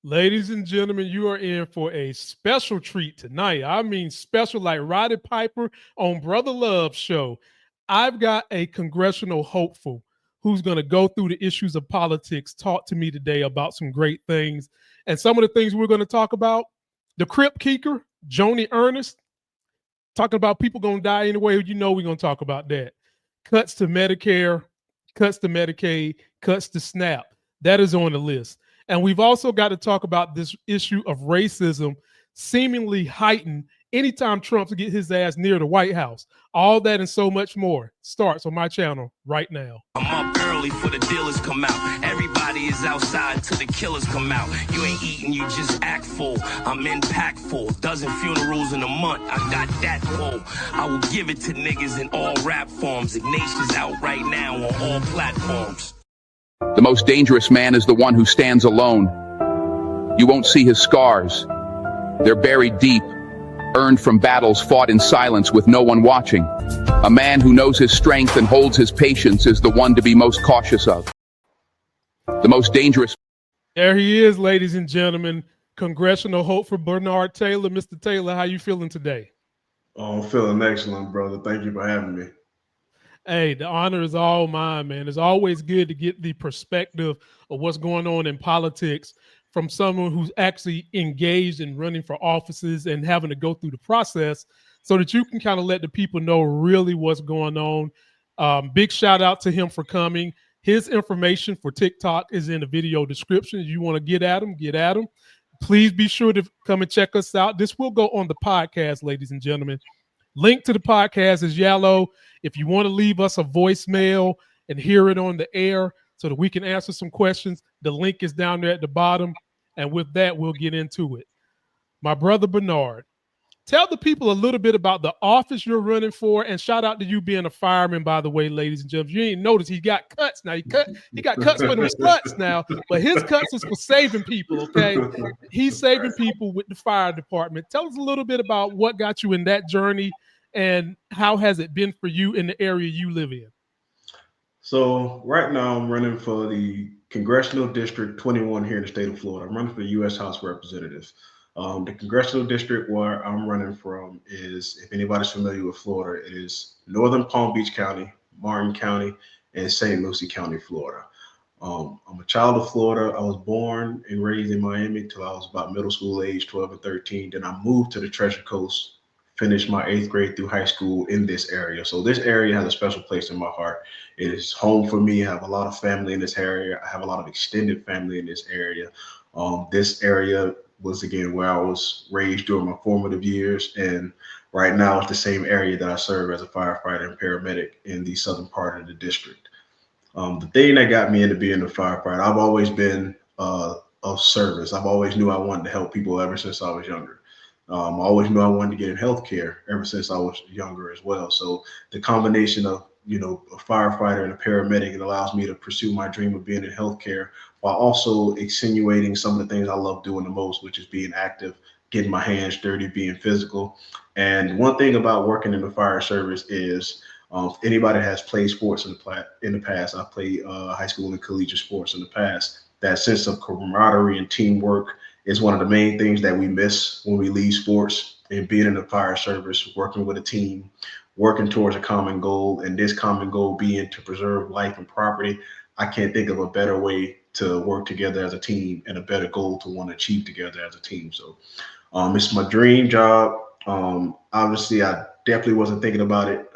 Ladies and gentlemen, you are in for a special treat tonight. I mean, special like Roddy Piper on Brother Love's show. I've got a congressional hopeful who's going to go through the issues of politics, talk to me today about some great things. And some of the things we're going to talk about the Crip Keeker, Joni Ernest, talking about people going to die anyway. You know, we're going to talk about that. Cuts to Medicare, cuts to Medicaid, cuts to SNAP. That is on the list. And we've also got to talk about this issue of racism seemingly heightened anytime Trump get his ass near the White House. All that and so much more starts on my channel right now. I'm up early for the dealers come out. Everybody is outside till the killers come out. You ain't eating, you just act full. I'm impactful. Dozen funerals in a month. I got that pull. I will give it to niggas in all rap forms. Ignatius out right now on all platforms. The most dangerous man is the one who stands alone. You won't see his scars. They're buried deep, earned from battles fought in silence with no one watching. A man who knows his strength and holds his patience is the one to be most cautious of. The most dangerous. There he is, ladies and gentlemen. Congressional hope for Bernard Taylor. Mr. Taylor, how you feeling today? Oh, I'm feeling excellent, brother. Thank you for having me. Hey, the honor is all mine, man. It's always good to get the perspective of what's going on in politics from someone who's actually engaged in running for offices and having to go through the process so that you can kind of let the people know really what's going on. Big shout out to him for coming. His information for TikTok is in the video description. If you want to get at him, get at him. Please be sure to come and check us out. This will go on the podcast, ladies and gentlemen. Link to the podcast is yellow. If you want to leave us a voicemail and hear it on the air so that we can answer some questions, the link is down there at the bottom. And with that, we'll get into it. My brother Bernard, tell the people a little bit about the office you're running for, and shout out to you being a fireman, by the way, ladies and gentlemen. You ain't noticed he got cuts now. He got cuts for those cuts now, but his cuts is for saving people, okay? He's saving people with the fire department. Tell us a little bit about what got you in that journey and how has it been for you in the area you live in? So right now I'm running for the Congressional District 21 here in the state of Florida. I'm running for the U.S. House of Representatives. The congressional district where I'm running from is, if anybody's familiar with Florida, it is Northern Palm Beach County, Martin County, and St. Lucie County, Florida. I'm a child of Florida. I was born and raised in Miami till I was about middle school age, 12 or 13. Then I moved to the Treasure Coast, finished my 8th grade through high school in this area. So this area has a special place in my heart. It is home for me. I have a lot of family in this area. I have a lot of extended family in this area. This area was, again, where I was raised during my formative years. And right now it's the same area that I serve as a firefighter and paramedic in the southern part of the district. The thing that got me into being a firefighter, I've always been of service. I've always knew I wanted to help people ever since I was younger. I always knew I wanted to get in healthcare ever since I was younger as well. So the combination of, a firefighter and a paramedic, it allows me to pursue my dream of being in healthcare while also extenuating some of the things I love doing the most, which is being active, getting my hands dirty, being physical. And one thing about working in the fire service is, if anybody has played sports in the past, I played high school and collegiate sports in the past, that sense of camaraderie and teamwork is one of the main things that we miss when we leave sports. And being in the fire service, working with a team, working towards a common goal, and this common goal being to preserve life and property, I can't think of a better way to work together as a team and a better goal to want to achieve together as a team. So it's my dream job. Obviously, I definitely wasn't thinking about it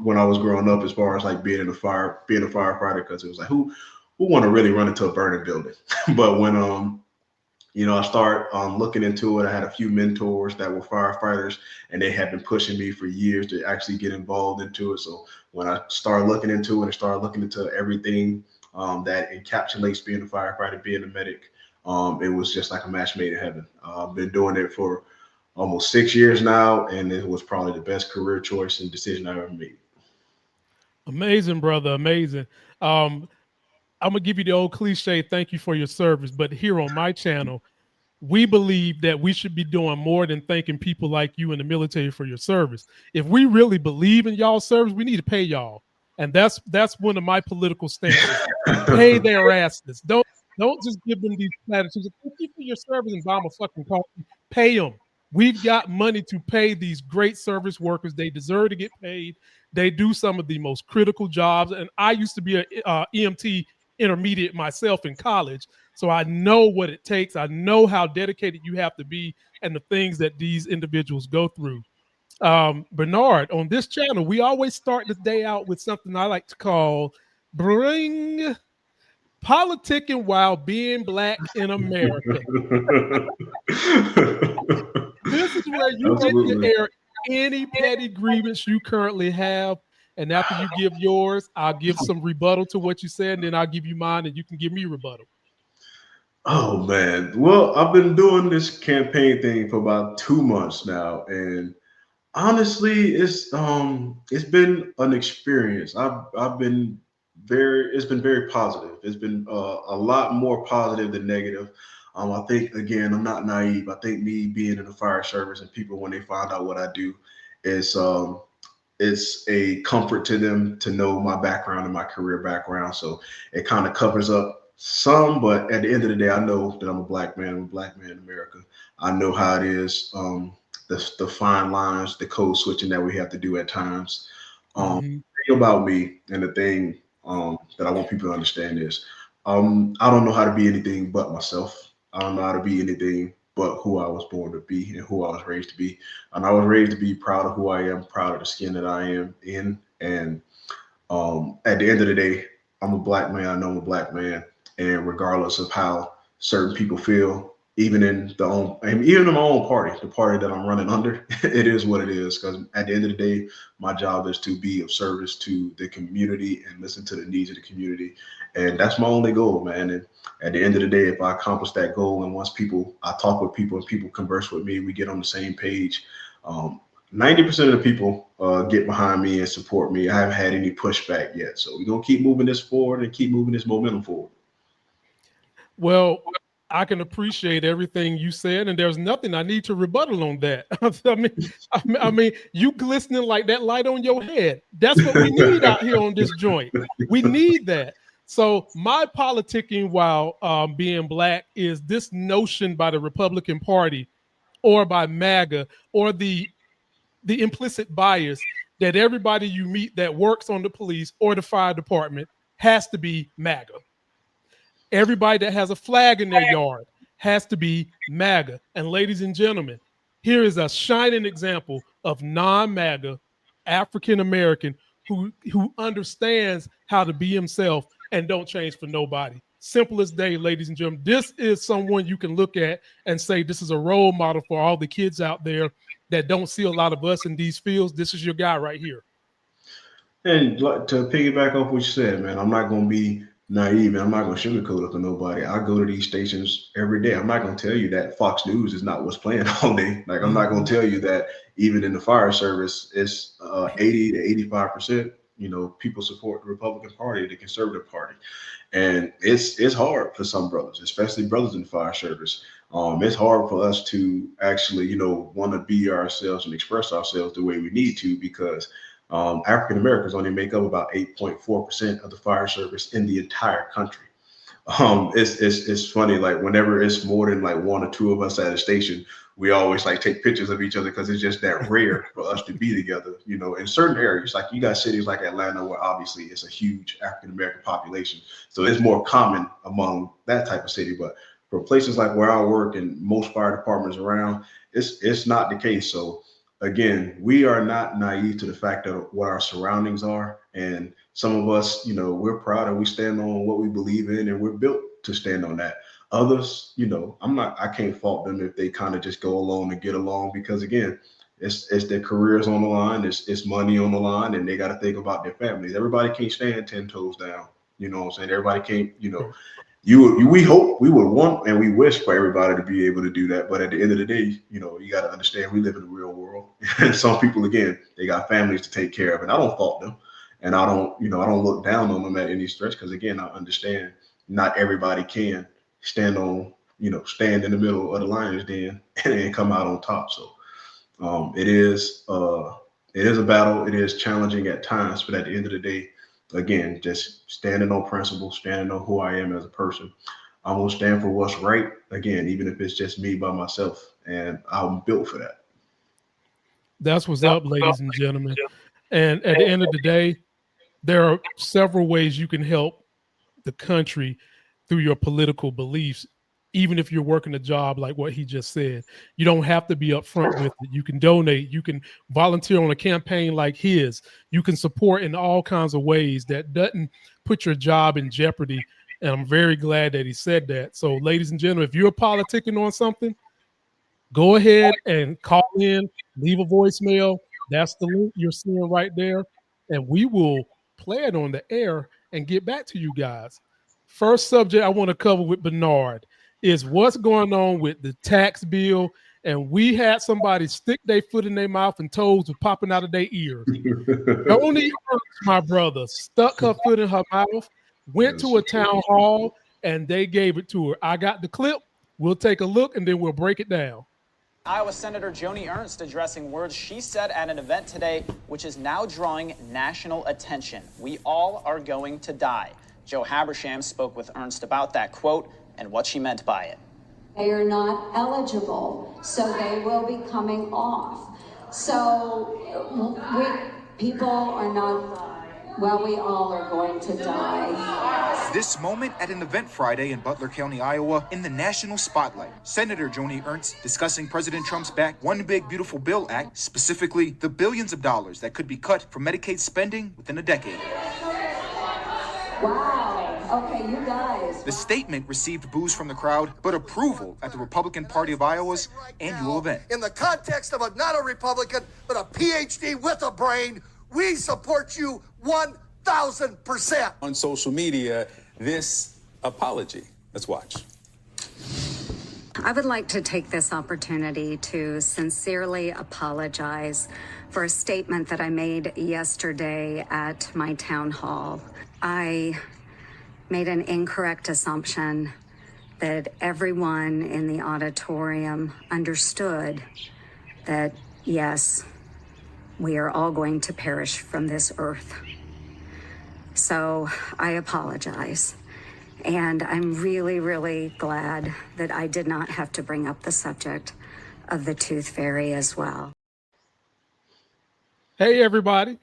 when I was growing up as far as like being a firefighter, because it was like, who want to really run into a burning building? But when I started looking into it, I had a few mentors that were firefighters, and they had been pushing me for years to actually get involved into it. So when I started looking into it and started looking into everything that encapsulates being a firefighter, being a medic, it was just like a match made in heaven. I've been doing it for almost 6 years now, and it was probably the best career choice and decision I ever made. Amazing, brother. Amazing. I'm going to give you the old cliche, thank you for your service. But here on my channel, we believe that we should be doing more than thanking people like you in the military for your service. If we really believe in y'all service, we need to pay y'all. And that's one of my political stances. Pay their asses. Don't Don't just give them these platitudes. Thank you for your service and buy them a fucking coffee. Pay them. We've got money to pay these great service workers. They deserve to get paid. They do some of the most critical jobs. And I used to be an EMT intermediate myself in college. So I know what it takes. I know how dedicated you have to be and the things that these individuals go through. Bernard, on this channel, we always start the day out with something I like to call Bring Politicking While Being Black in America. This is where you get to air any petty grievance you currently have. And after you give yours, I'll give some rebuttal to what you said, and then I'll give you mine, and you can give me rebuttal. Oh man. Well, I've been doing this campaign thing for about 2 months now, and honestly, it's been an experience. I've been it's been very positive. It's been a lot more positive than negative. I think again, I'm not naive. I think me being in the fire service and people when they find out what I do, is it's a comfort to them to know my background and my career background. So it kind of covers up some, but at the end of the day, I know that I'm a black man. I'm a black man in America. I know how it is. The fine lines, the code switching that we have to do at times. The thing about me and the thing that I want people to understand is I don't know how to be anything but myself. I don't know how to be anything but who I was born to be and who I was raised to be. And I was raised to be proud of who I am, proud of the skin that I am in. And at the end of the day, I'm a black man. I know I'm a black man. And regardless of how certain people feel, even in my own party, the party that I'm running under, it is what it is. Because at the end of the day, my job is to be of service to the community and listen to the needs of the community. And that's my only goal, man. And at the end of the day, if I accomplish that goal, and once I talk with people and people converse with me, we get on the same page. 90% of the people get behind me and support me. I haven't had any pushback yet. So we're going to keep moving this forward and keep moving this momentum forward. Well, I can appreciate everything you said, and there's nothing I need to rebuttal on that. I mean, you glistening like that light on your head. That's what we need out here on this joint. We need that. So my politicking while being black is this notion by the Republican Party or by MAGA or the implicit bias that everybody you meet that works on the police or the fire department has to be MAGA. Everybody that has a flag in their yard has to be MAGA. And ladies and gentlemen, here is a shining example of non-MAGA African American who understands how to be himself and don't change for nobody. Simple as day, ladies and gentlemen. This is someone you can look at and say this is a role model for all the kids out there that don't see a lot of us in these fields. This is your guy right here. And to piggyback off what you said, man, I'm not going to be naive and I'm not going to sugarcoat it for nobody. I go to these stations every day. I'm not going to tell you that Fox News is not what's playing all day. Like, I'm not going to tell you that even in the fire service, it's 80 to 85%, people support the Republican Party, the Conservative Party. And it's hard for some brothers, especially brothers in the fire service. It's hard for us to actually, want to be ourselves and express ourselves the way we need to, because African Americans only make up about 8.4% of the fire service in the entire country. It's funny, like whenever it's more than like one or two of us at a station, we always like take pictures of each other because it's just that rare for us to be together. In certain areas, like you got cities like Atlanta, where obviously it's a huge African American population, so it's more common among that type of city. But for places like where I work and most fire departments around, it's not the case. So again, we are not naive to the fact of what our surroundings are. And some of us, we're proud and we stand on what we believe in and we're built to stand on that. Others, I can't fault them if they kind of just go along and get along, because again, it's their careers on the line, it's money on the line, and they got to think about their families. Everybody can't stand 10 toes down. You know what I'm saying? Everybody can't, we hope, we would want, and we wish for everybody to be able to do that. But at the end of the day, you got to understand we live in the real world. And some people, again, they got families to take care of, and I don't fault them. And I don't look down on them at any stretch, because again, I understand not everybody can stand in the middle of the lion's den and come out on top. So it is a battle. It is challenging at times, but at the end of the day, again, just standing on principle, standing on who I am as a person. I'm gonna stand for what's right. Again, even if it's just me by myself, and I'm built for that. That's what's up, ladies and gentlemen. And at the end of the day, there are several ways you can help the country through your political beliefs, even if you're working a job like what he just said. You don't have to be upfront with it. You can donate, you can volunteer on a campaign like his, you can support in all kinds of ways that doesn't put your job in jeopardy. And I'm very glad that he said that. So, ladies and gentlemen, if you're politicking on something, go ahead and call in, leave a voicemail. That's the link you're seeing right there. And we will play it on the air and get back to you guys. First subject I want to cover with Bernard is what's going on with the tax bill. And we had somebody stick their foot in their mouth and toes were popping out of their ears. Joni Ernst, my brother, stuck her foot in her mouth, went to a town hall, and they gave it to her. I got the clip. We'll take a look and then we'll break it down. Iowa Senator Joni Ernst addressing words she said at an event today, which is now drawing national attention. We all are going to die. Joe Habersham spoke with Ernst about that quote and what she meant by it. They are not eligible, so they will be coming off. So people are not, well, we all are going to die. This moment at an event Friday in Butler County, Iowa, in the national spotlight. Senator Joni Ernst discussing President Trump's back One Big Beautiful Bill Act, specifically the billions of dollars that could be cut from Medicaid spending within a decade. Wow. Okay, you guys. The statement received boos from the crowd, but approval at the Republican Party of Iowa's annual event. In the context of not a Republican, but a PhD with a brain, we support you 1,000%. On social media, this apology. Let's watch. I would like to take this opportunity to sincerely apologize for a statement that I made yesterday at my town hall. I made an incorrect assumption that everyone in the auditorium understood that, yes, we are all going to perish from this earth. So I apologize. And I'm really, really glad that I did not have to bring up the subject of the tooth fairy as well. Hey, everybody.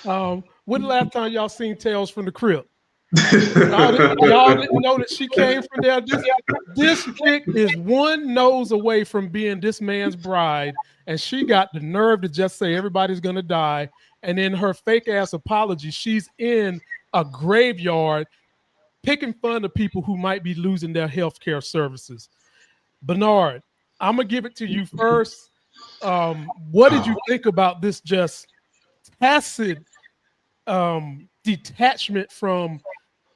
When the last time y'all seen Tales from the Crypt? Y'all didn't know that she came from there. This chick is one nose away from being this man's bride, and she got the nerve to just say everybody's going to die. And in her fake-ass apology, she's in a graveyard picking fun of people who might be losing their health care services. Bernard, I'm going to give it to you first. What did you think about this just tacit detachment from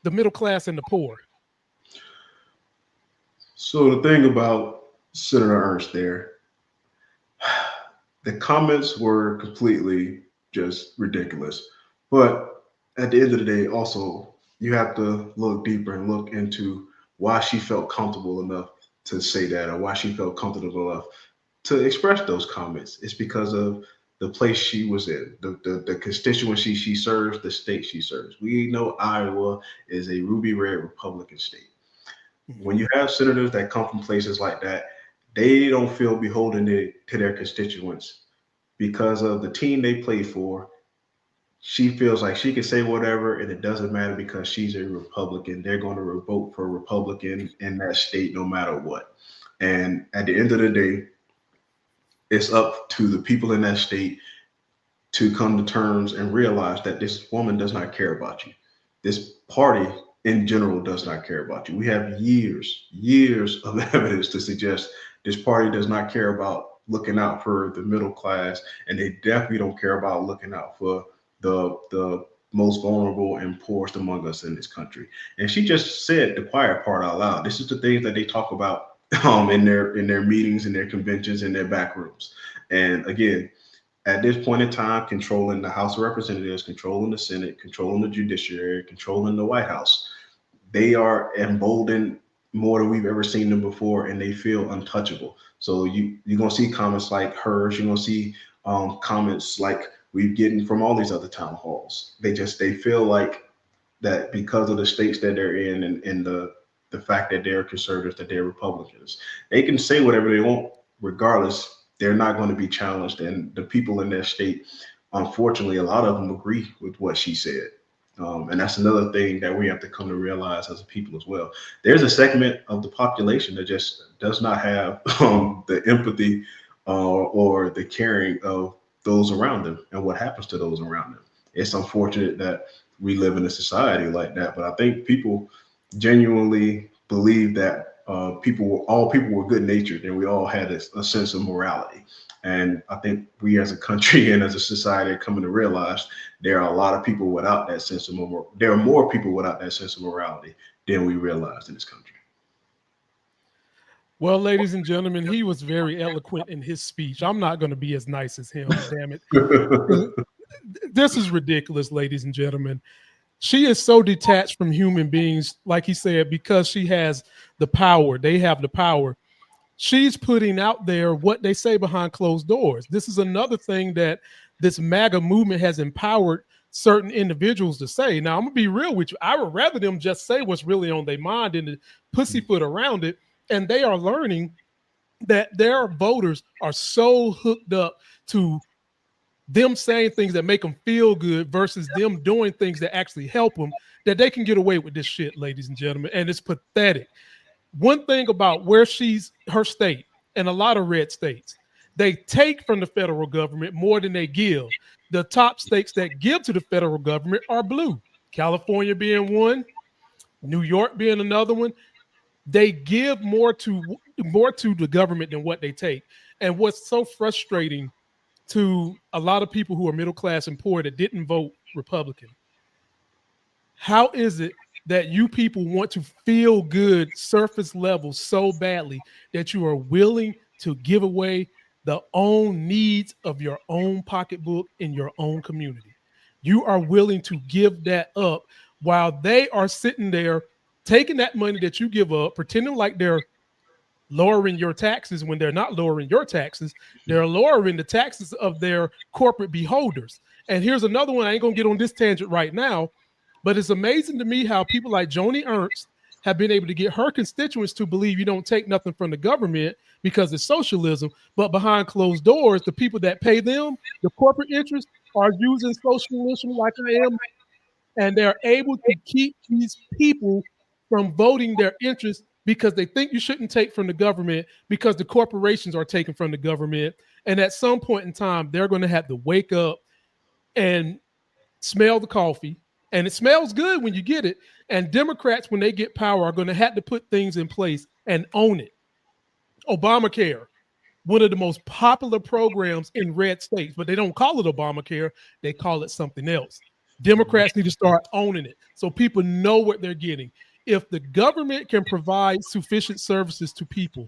the middle class and the poor? So the thing about Senator Ernst there, the comments were completely just ridiculous. But at the end of the day, also, you have to look deeper and look into why she felt comfortable enough to say that, or why she felt comfortable enough to express those comments. It's because of the place she was in, the constituency she serves, the state she serves. We know Iowa is a ruby red Republican state. When you have senators that come from places like that, they don't feel beholden to their constituents because of the team they play for. She feels like she can say whatever and it doesn't matter because she's a Republican. They're going to vote for a Republican in that state no matter what. And at the end of the day, it's up to the people in that state to come to terms and realize that this woman does not care about you. This party in general does not care about you. We have years of evidence to suggest this party does not care about looking out for the middle class, and they definitely don't care about looking out for the most vulnerable and poorest among us in this country. And she just said the quiet part out loud. This is the things that they talk about in their meetings, in their conventions, in their back rooms. And again, at this point in time, controlling the House of Representatives, controlling the Senate, controlling the judiciary, controlling the White House, they are emboldened more than we've ever seen them before, and they feel untouchable. So you're gonna see comments like hers. You're gonna see comments like we've getting from all these other town halls. They feel like that because of the states that they're in and the the fact that they're conservatives, that they're Republicans. They can say whatever they want, regardless. They're not going to be challenged. And the people in their state, unfortunately, a lot of them agree with what she said. And that's another thing that we have to come to realize as a people as well. There's a segment of the population that just does not have the empathy or the caring of those around them and what happens to those around them. It's unfortunate that we live in a society like that, but I think people genuinely believe that all people were good natured and we all had a sense of morality. And I think we as a country and as a society are coming to realize there are a lot of people without that sense of morality. There are more people without that sense of morality than we realize in this country. Well, ladies and gentlemen, he was very eloquent in his speech. I'm not going to be as nice as him, damn it. This is ridiculous, ladies and gentlemen. She is so detached from human beings, like he said, because she has the power. They have the power. She's putting out there what they say behind closed doors. This is another thing that this MAGA movement has empowered certain individuals to say. Now, I'm going to be real with you. I would rather them just say what's really on their mind and the pussyfoot around it. And they are learning that their voters are so hooked up to them saying things that make them feel good versus them doing things that actually help them, that they can get away with this shit, ladies and gentlemen. And it's pathetic. One thing about where her state and a lot of red states, they take from the federal government more than they give. The top states that give to the federal government are blue. California being one, New York being another one. They give more to the government than what they take. And what's so frustrating to a lot of people who are middle class and poor that didn't vote Republican, how is it that you people want to feel good surface level so badly that you are willing to give away the own needs of your own pocketbook in your own community? You are willing to give that up while they are sitting there taking that money that you give up, pretending like they're lowering your taxes when they're not lowering your taxes. They're lowering the taxes of their corporate beholders. And here's another one. I ain't going to get on this tangent right now, but it's amazing to me how people like Joni Ernst have been able to get her constituents to believe you don't take nothing from the government because it's socialism. But behind closed doors, the people that pay them, the corporate interests, are using socialism like I am. And they're able to keep these people from voting their interests because they think you shouldn't take from the government because the corporations are taking from the government. And at some point in time, they're going to have to wake up and smell the coffee. And it smells good when you get it. And Democrats, when they get power, are going to have to put things in place and own it. Obamacare, one of the most popular programs in red states, but they don't call it Obamacare. They call it something else. Democrats need to start owning it so people know what they're getting. If the government can provide sufficient services to people,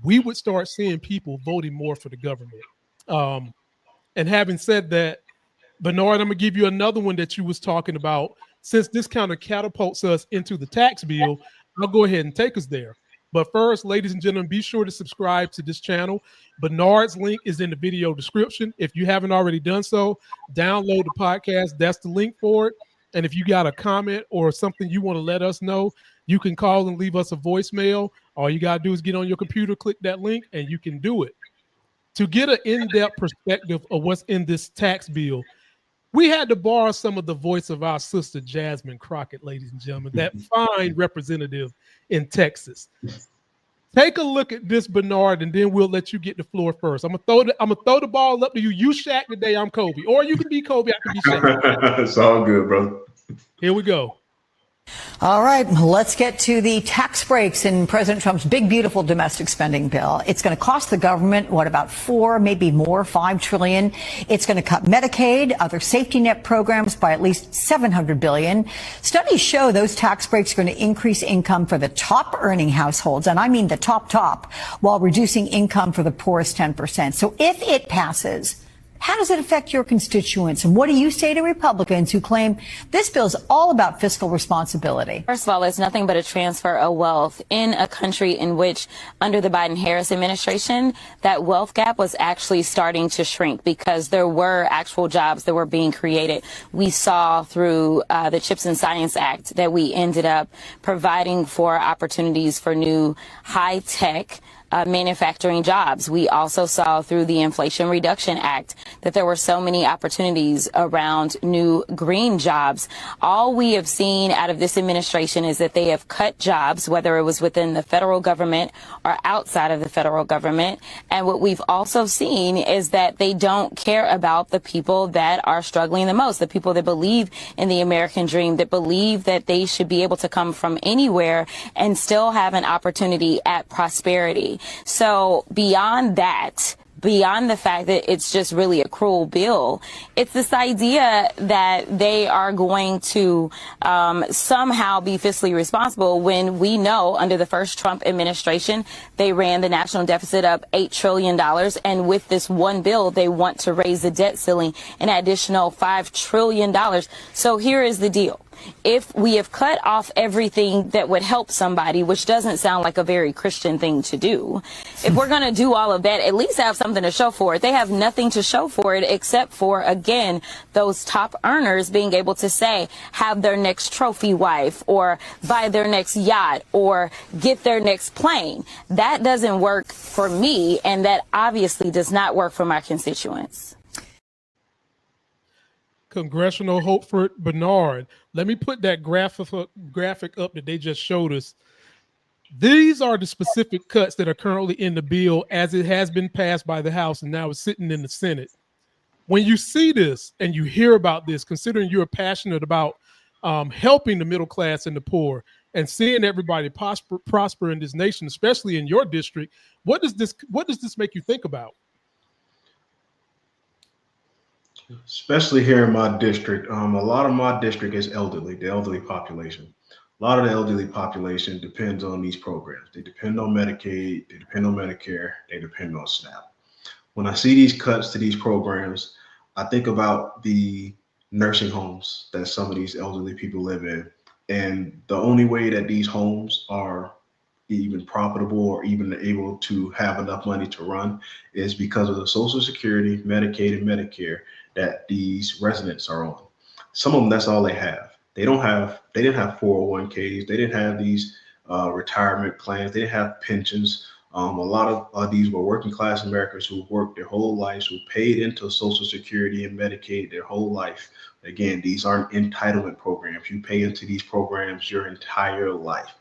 we would start seeing people voting more for the government. And having said that, Bernard, I'm going to give you another one that you was talking about. Since this kind of catapults us into the tax bill, I'll go ahead and take us there. But first, ladies and gentlemen, be sure to subscribe to this channel. Bernard's link is in the video description. If you haven't already done so, download the podcast. That's the link for it. And if you got a comment or something you want to let us know, you can call and leave us a voicemail. All you got to do is get on your computer, click that link, and you can do it. To get an in-depth perspective of what's in this tax bill, we had to borrow some of the voice of our sister Jasmine Crockett, ladies and gentlemen, that fine representative in Texas. Take a look at this, Bernard, and then we'll let you get the floor first. I'm gonna throw the ball up to you. You Shaq today, I'm Kobe. Or you can be Kobe, I can be Shaq. It's all good, brother. Here we go. All right, let's get to the tax breaks in President Trump's big, beautiful domestic spending bill. It's going to cost the government, about $5 trillion. It's going to cut Medicaid, other safety net programs by at least $700 billion. Studies show those tax breaks are going to increase income for the top earning households, and I mean the top, while reducing income for the poorest 10%. So if it passes, How does it affect your constituents? And what do you say to Republicans who claim this bill is all about fiscal responsibility? First of all, it's nothing but a transfer of wealth in a country in which, under the Biden-Harris administration, that wealth gap was actually starting to shrink because there were actual jobs that were being created. We saw through the CHIPS and Science Act that we ended up providing for opportunities for new high-tech manufacturing jobs. We also saw through the Inflation Reduction Act that there were so many opportunities around new green jobs. All we have seen out of this administration is that they have cut jobs, whether it was within the federal government or outside of the federal government. And what we've also seen is that they don't care about the people that are struggling the most, the people that believe in the American dream, that believe that they should be able to come from anywhere and still have an opportunity at prosperity. So beyond that, beyond the fact that it's just really a cruel bill, it's this idea that they are going to somehow be fiscally responsible when we know under the first Trump administration, they ran the national deficit up $8 trillion. And with this one bill, they want to raise the debt ceiling an additional $5 trillion. So here is the deal. If we have cut off everything that would help somebody, which doesn't sound like a very Christian thing to do, if we're going to do all of that, at least have something to show for it. They have nothing to show for it except for, again, those top earners being able to say, have their next trophy wife or buy their next yacht or get their next plane. That doesn't work for me, and that obviously does not work for my constituents. Congressional Hopefoot Bernard. Let me put that graphic up that they just showed us. These are the specific cuts that are currently in the bill as it has been passed by the House and now is sitting in the Senate. When you see this and you hear about this, considering you're passionate about helping the middle class and the poor and seeing everybody prosper in this nation, especially in your district, what does this make you think about? Especially here in my district, a lot of my district is elderly, the elderly population. A lot of the elderly population depends on these programs. They depend on Medicaid, they depend on Medicare, they depend on SNAP. When I see these cuts to these programs, I think about the nursing homes that some of these elderly people live in. And the only way that these homes are even profitable or even able to have enough money to run is because of the Social Security, Medicaid, and Medicare that these residents are on. Some of them, that's all they have. They didn't have 401ks. They didn't have these retirement plans. They didn't have pensions. A lot of these were working class Americans who worked their whole lives, who paid into Social Security and Medicaid their whole life. Again, these aren't entitlement programs. You pay into these programs your entire life.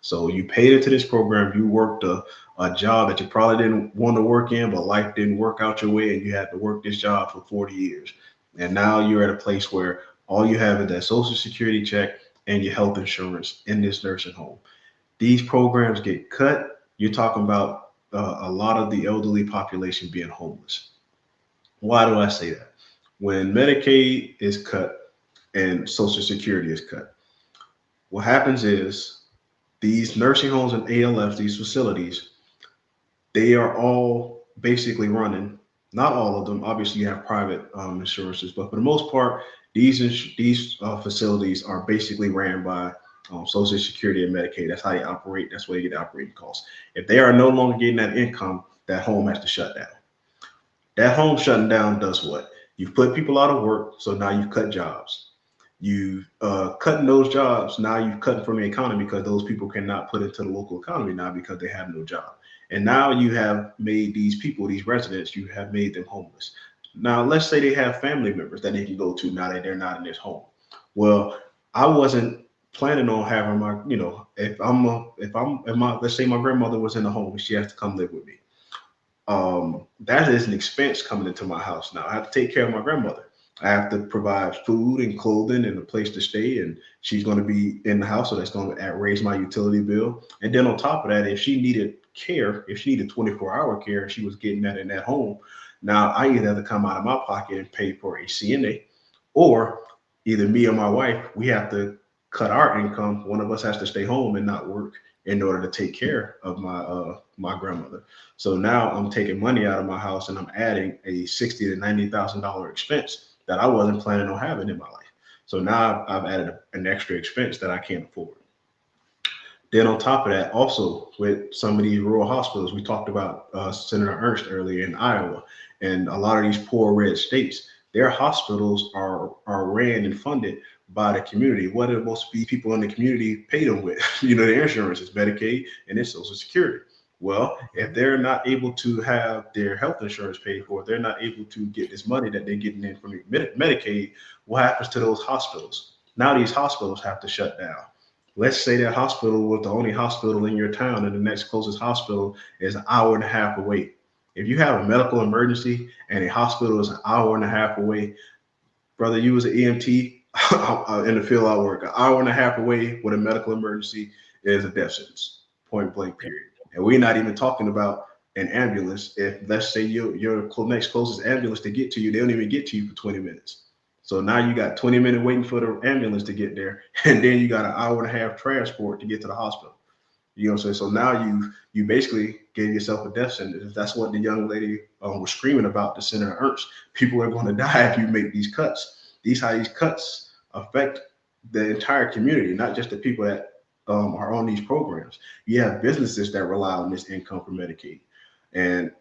So you paid into this program, you worked a job that you probably didn't want to work in, but life didn't work out your way and you had to work this job for 40 years. And now you're at a place where all you have is that Social Security check and your health insurance in this nursing home. These programs get cut. You're talking about a lot of the elderly population being homeless. Why do I say that? When Medicaid is cut and Social Security is cut, what happens is these nursing homes and ALFs, these facilities, they are all basically running, not all of them, obviously you have private insurances, but for the most part, these facilities are basically ran by Social Security and Medicaid. That's how they operate. That's where they get the operating costs. If they are no longer getting that income, that home has to shut down. That home shutting down does what? You've put people out of work, so now you've cut jobs. You cutting those jobs, now you've cut from the economy because those people cannot put into the local economy now because they have no job. And now you have made these people, these residents, you have made them homeless. Now, let's say they have family members that they can go to now that they're not in this home. Well, I wasn't planning on having my, let's say my grandmother was in the home and she has to come live with me. That is an expense coming into my house now. I have to take care of my grandmother. I have to provide food and clothing and a place to stay, and she's going to be in the house, so that's going to raise my utility bill. And then on top of that, if she needed care, if she needed 24-hour care, and she was getting that in that home, now I either have to come out of my pocket and pay for a CNA, or either me or my wife, we have to cut our income. One of us has to stay home and not work, in order to take care of my grandmother. So now I'm taking money out of my house and I'm adding a $60,000 to $90,000 expense that I wasn't planning on having in my life. So now I've added an extra expense that I can't afford. Then on top of that, also with some of these rural hospitals, we talked about Senator Ernst earlier in Iowa, and a lot of these poor red states, their hospitals are ran and funded by the community. What do most people in the community pay them with? Their insurance is Medicaid and it's Social Security. Well, if they're not able to have their health insurance paid for, they're not able to get this money that they're getting in from Medicaid. What happens to those hospitals? Now these hospitals have to shut down. Let's say that hospital was the only hospital in your town and the next closest hospital is an hour and a half away. If you have a medical emergency and a hospital is an hour and a half away, brother, you was an EMT in the field I work, an hour and a half away with a medical emergency is a death sentence, point blank, period. And we're not even talking about an ambulance. If let's say your next closest ambulance to get to you, they don't even get to you for 20 minutes. So now you got 20 minutes waiting for the ambulance to get there, and then you got an hour and a half transport to get to the hospital. You know what I'm saying? So now you basically gave yourself a death sentence. That's what the young lady was screaming about to Senator Ernst. People are going to die if you make these cuts. These cuts affect the entire community, not just the people that are on these programs. You have businesses that rely on this income from Medicaid, and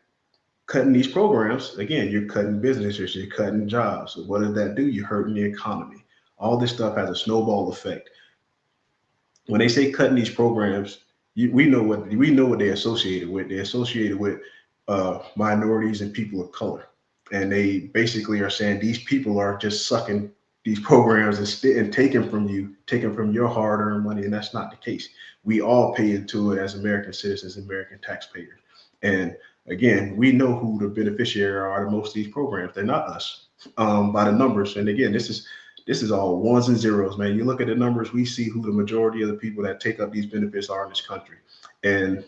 cutting these programs, again, you're cutting businesses, you're cutting jobs. So what does that do? You're hurting the economy. All this stuff has a snowball effect. When they say cutting these programs, we know what they're associated with. They're associated with minorities and people of color, and they basically are saying these people are just sucking these programs and taking from your hard-earned money, and that's not the case. We all pay into it as American citizens, American taxpayers, and again, we know who the beneficiary are to most of these programs. They're not us by the numbers. And again, this is all ones and zeros, man. You look at the numbers, we see who the majority of the people that take up these benefits are in this country. And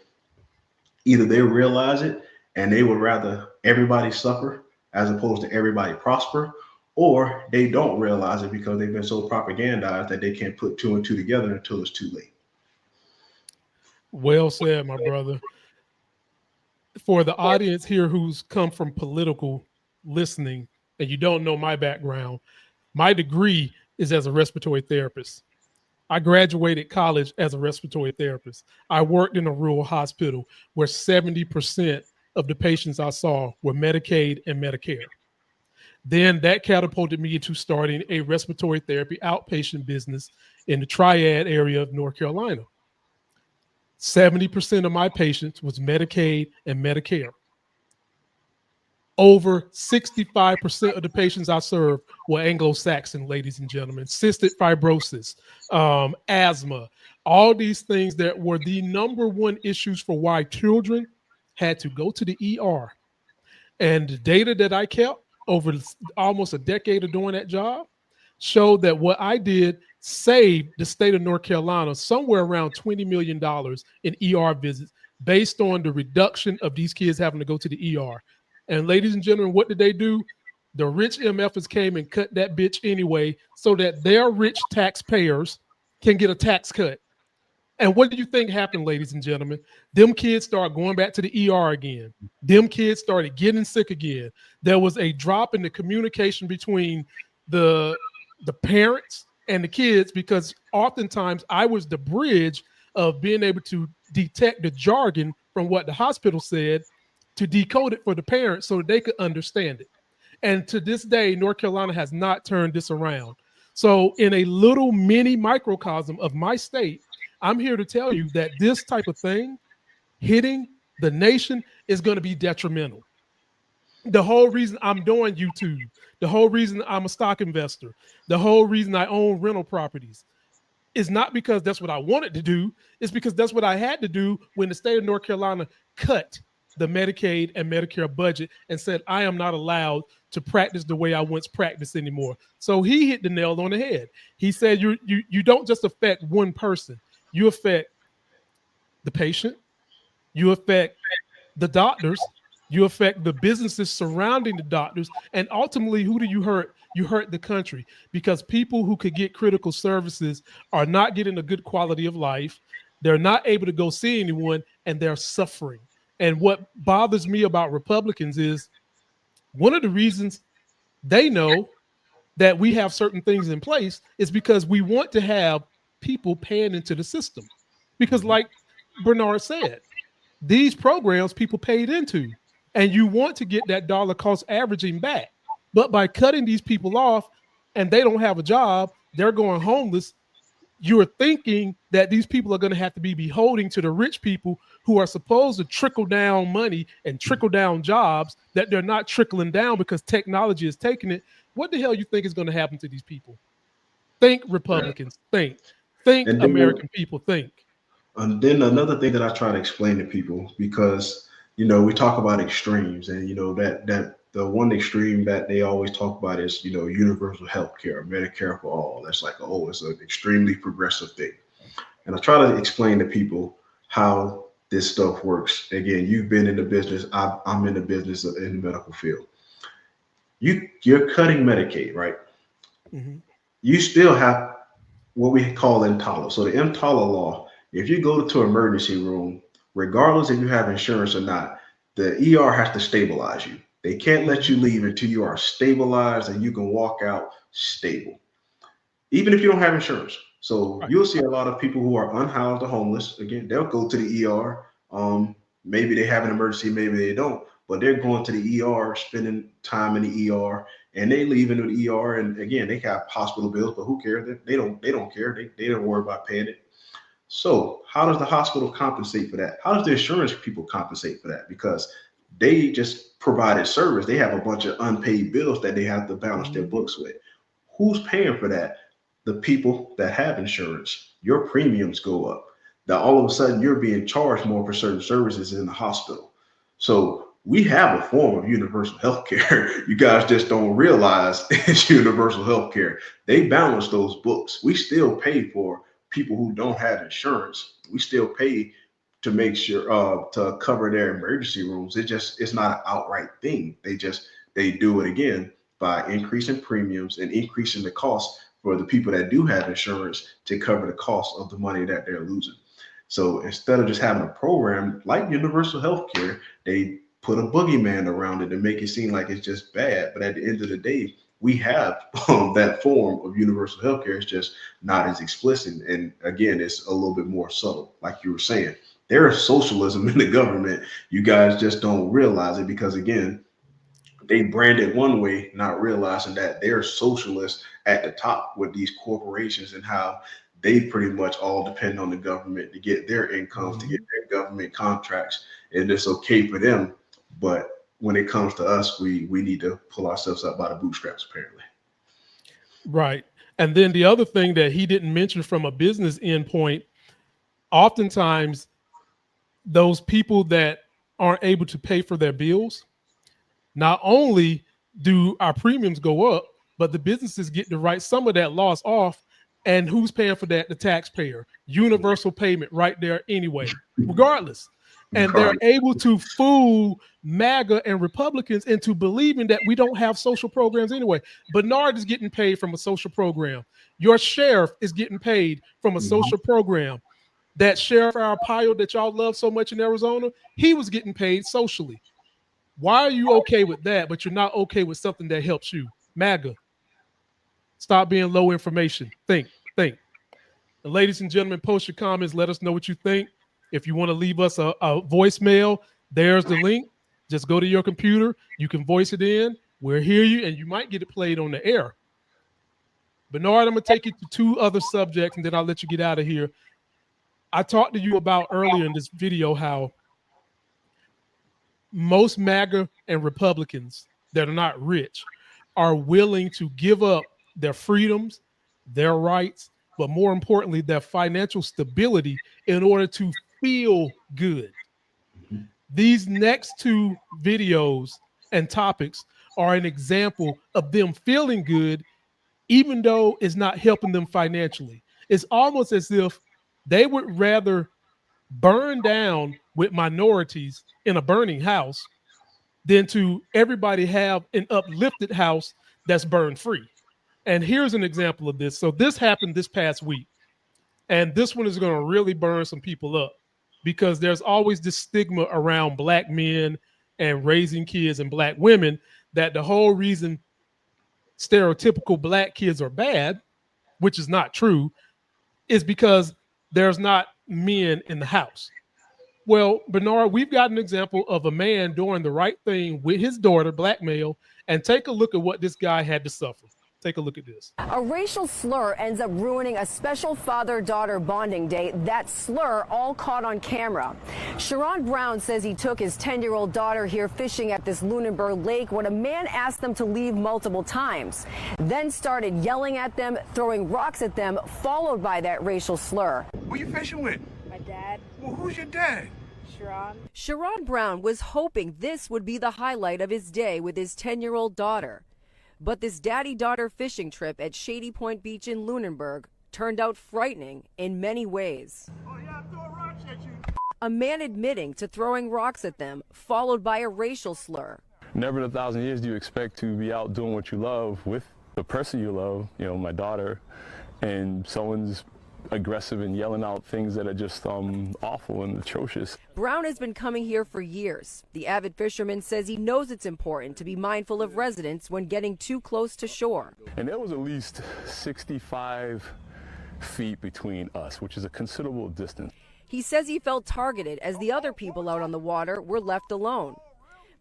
either they realize it and they would rather everybody suffer as opposed to everybody prosper, or they don't realize it because they've been so propagandized that they can't put two and two together until it's too late. Well said, my brother. For the audience here who's come from political listening and you don't know my background, my degree is as a respiratory therapist. I graduated college as a respiratory therapist. I worked in a rural hospital where 70% of the patients I saw were Medicaid and Medicare. Then that catapulted me into starting a respiratory therapy outpatient business in the Triad area of North Carolina. 70% of my patients was Medicaid and Medicare. Over 65% of the patients I served were Anglo-Saxon, ladies and gentlemen. Cystic fibrosis, asthma, all these things that were the number one issues for why children had to go to the ER. And the data that I kept over almost a decade of doing that job showed that what I did saved the state of North Carolina somewhere around $20 million in ER visits based on the reduction of these kids having to go to the ER. And ladies and gentlemen, what did they do? The rich MFers came and cut that bitch anyway so that their rich taxpayers can get a tax cut. And what do you think happened, ladies and gentlemen? Them kids started going back to the ER again. Them kids started getting sick again. There was a drop in the communication between the parents and the kids, because oftentimes I was the bridge of being able to detect the jargon from what the hospital said to decode it for the parents so that they could understand it. And to this day, North Carolina has not turned this around. So in a little mini microcosm of my state, I'm here to tell you that this type of thing hitting the nation is going to be detrimental. The whole reason I'm doing YouTube, the whole reason I'm a stock investor, the whole reason I own rental properties is not because that's what I wanted to do. It's because that's what I had to do when the state of North Carolina cut the Medicaid and Medicare budget and said, I am not allowed to practice the way I once practiced anymore. So he hit the nail on the head. He said, you don't just affect one person. You affect the patient, you affect the doctors, you affect the businesses surrounding the doctors, and ultimately, who do you hurt? You hurt the country, because people who could get critical services are not getting a good quality of life. They're not able to go see anyone, and they're suffering. And what bothers me about Republicans is one of the reasons they know that we have certain things in place is because we want to have people paying into the system. Because, like Bernard said, these programs people paid into, and you want to get that dollar cost averaging back. But by cutting these people off and they don't have a job, they're going homeless. You're thinking that these people are going to have to be beholden to the rich people who are supposed to trickle down money and trickle down jobs that they're not trickling down because technology is taking it. What the hell you think is going to happen to these people? Think Republicans, think And then, American people, think. and then another thing that I try to explain to people, because we talk about extremes, and that the one extreme that they always talk about is universal health care, Medicare for all. That's like, oh, it's an extremely progressive thing. And I try to explain to people how this stuff works. Again, you've been in the business. I'm in the business in the medical field. You're cutting Medicaid, right? Mm-hmm. You still have what we call EMTALA. So the EMTALA law, if you go to an emergency room, regardless if you have insurance or not, the ER has to stabilize you. They can't let you leave until you are stabilized and you can walk out stable, even if you don't have insurance. So you'll see a lot of people who are unhoused or homeless. Again, they'll go to the ER. Maybe they have an emergency, maybe they don't, but they're going to the ER, spending time in the ER, and they leave into the ER. And again, they have hospital bills, but who cares? They don't care. They don't worry about paying it. So how does the hospital compensate for that? How does the insurance people compensate for that? Because they just provided service. They have a bunch of unpaid bills that they have to balance their books with. Who's paying for that? The people that have insurance. Your premiums go up. Now all of a sudden you're being charged more for certain services in the hospital. So we have a form of universal health care. You guys just don't realize it's universal health care. They balance those books. We still pay for people who don't have insurance. We still pay to make sure to cover their emergency rooms. It's not an outright thing. They do it again by increasing premiums and increasing the cost for the people that do have insurance to cover the cost of the money that they're losing. So instead of just having a program like universal health care, they put a boogeyman around it and make it seem like it's just bad. But at the end of the day, we have that form of universal health care. It's just not as explicit. And again, it's a little bit more subtle. Like you were saying, there is socialism in the government. You guys just don't realize it because, again, they brand it one way, not realizing that they're socialists at the top with these corporations and how they pretty much all depend on the government to get their incomes, to get their government contracts. And it's okay for them. But when it comes to us, we need to pull ourselves up by the bootstraps, apparently. Right. And then the other thing that he didn't mention from a business endpoint, oftentimes those people that aren't able to pay for their bills, not only do our premiums go up, but the businesses get to write some of that loss off. And who's paying for that? The taxpayer. Universal payment right there anyway, regardless. And they're able to fool MAGA and Republicans into believing that we don't have social programs anyway. Bernard is getting paid from a social program. Your sheriff is getting paid from a social program. That Sheriff Arpaio that y'all love so much in Arizona, he was getting paid socially. Why are you okay with that, but you're not okay with something that helps you? MAGA. Stop being low information. Think. And ladies and gentlemen, post your comments. Let us know what you think. If you want to leave us a voicemail, there's the link. Just go to your computer. You can voice it in. We'll hear you, and you might get it played on the air. Bernard, I'm going to take you to two other subjects, and then I'll let you get out of here. I talked to you about earlier in this video how most MAGA and Republicans that are not rich are willing to give up their freedoms, their rights, but more importantly, their financial stability in order to feel good. These next two videos and topics are an example of them feeling good, even though it's not helping them financially. It's almost as if they would rather burn down with minorities in a burning house than to everybody have an uplifted house that's burned free. And here's an example of this. So this happened this past week. And this one is going to really burn some people up because there's always this stigma around black men and raising kids and black women that the whole reason stereotypical black kids are bad, which is not true, is because there's not men in the house. Well, Bernard, we've got an example of a man doing the right thing with his daughter, black male, and take a look at what this guy had to suffer. Take a look at this. A racial slur ends up ruining a special father-daughter bonding day. That slur all caught on camera. Sharon Brown says he took his 10-year-old daughter here fishing at this Lunenburg lake when a man asked them to leave multiple times, then started yelling at them, throwing rocks at them, followed by that racial slur. Who you fishing with? My dad. Well, who's your dad? Sharon Brown was hoping this would be the highlight of his day with his 10-year-old daughter. But this daddy-daughter fishing trip at Shady Point Beach in Lunenburg turned out frightening in many ways. A man admitting to throwing rocks at them, followed by a racial slur. Never in 1,000 years do you expect to be out doing what you love with the person you love, you know, my daughter, and someone's aggressive and yelling out things that are just awful and atrocious. Brown has been coming here for years. The avid fisherman says he knows it's important to be mindful of residents when getting too close to shore. And there was at least 65 feet between us, which is a considerable distance. He says he felt targeted as the other people out on the water were left alone.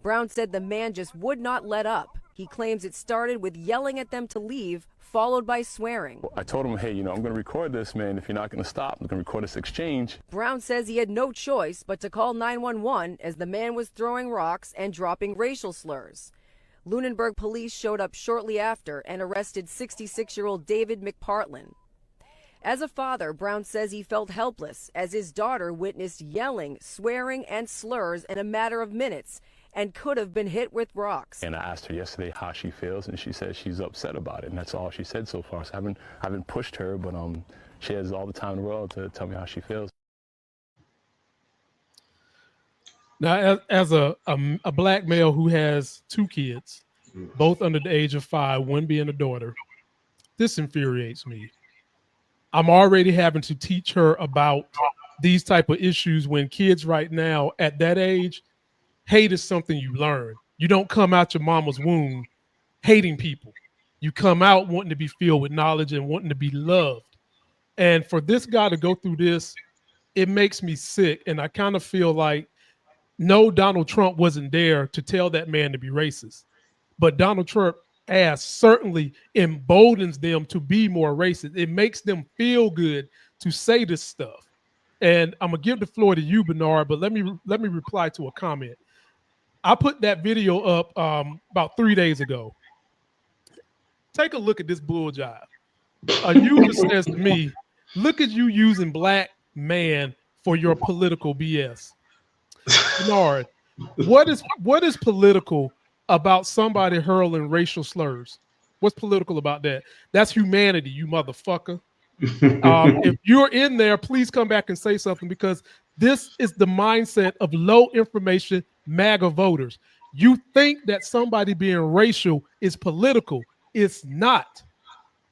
Brown said the man just would not let up. He claims it started with yelling at them to leave, followed by swearing. I told him, hey, you know, I'm going to record this, man. If you're not going to stop, I'm going to record this exchange. Brown says he had no choice but to call 911 as the man was throwing rocks and dropping racial slurs. Lunenburg police showed up shortly after and arrested 66-year-old David McPartlin. As a father, Brown says he felt helpless as his daughter witnessed yelling, swearing, and slurs in a matter of minutes and could have been hit with rocks. And I asked her yesterday how she feels, and she says she's upset about it, and that's all she said so far. So I haven't pushed her, but she has all the time in the world to tell me how she feels. Now, as a black male who has two kids, both under the age of 5, one being a daughter, this infuriates me. I'm already having to teach her about these type of issues when kids right now at that age, hate is something you learn. You don't come out your mama's womb hating people. You come out wanting to be filled with knowledge and wanting to be loved. And for this guy to go through this, it makes me sick. And I kind of feel like, no, Donald Trump wasn't there to tell that man to be racist. But Donald Trump ass certainly emboldens them to be more racist. It makes them feel good to say this stuff. And I'm going to give the floor to you, Bernard, but let me reply to a comment. I put that video up about 3 days ago. Take a look at this bull jive. A user says to me, look at you using black man for your political BS. Bernard, what is political about somebody hurling racial slurs? What's political about that? That's humanity, you motherfucker. If you're in there, please come back and say something, because this is the mindset of low information MAGA voters. You think that somebody being racial is political. It's not.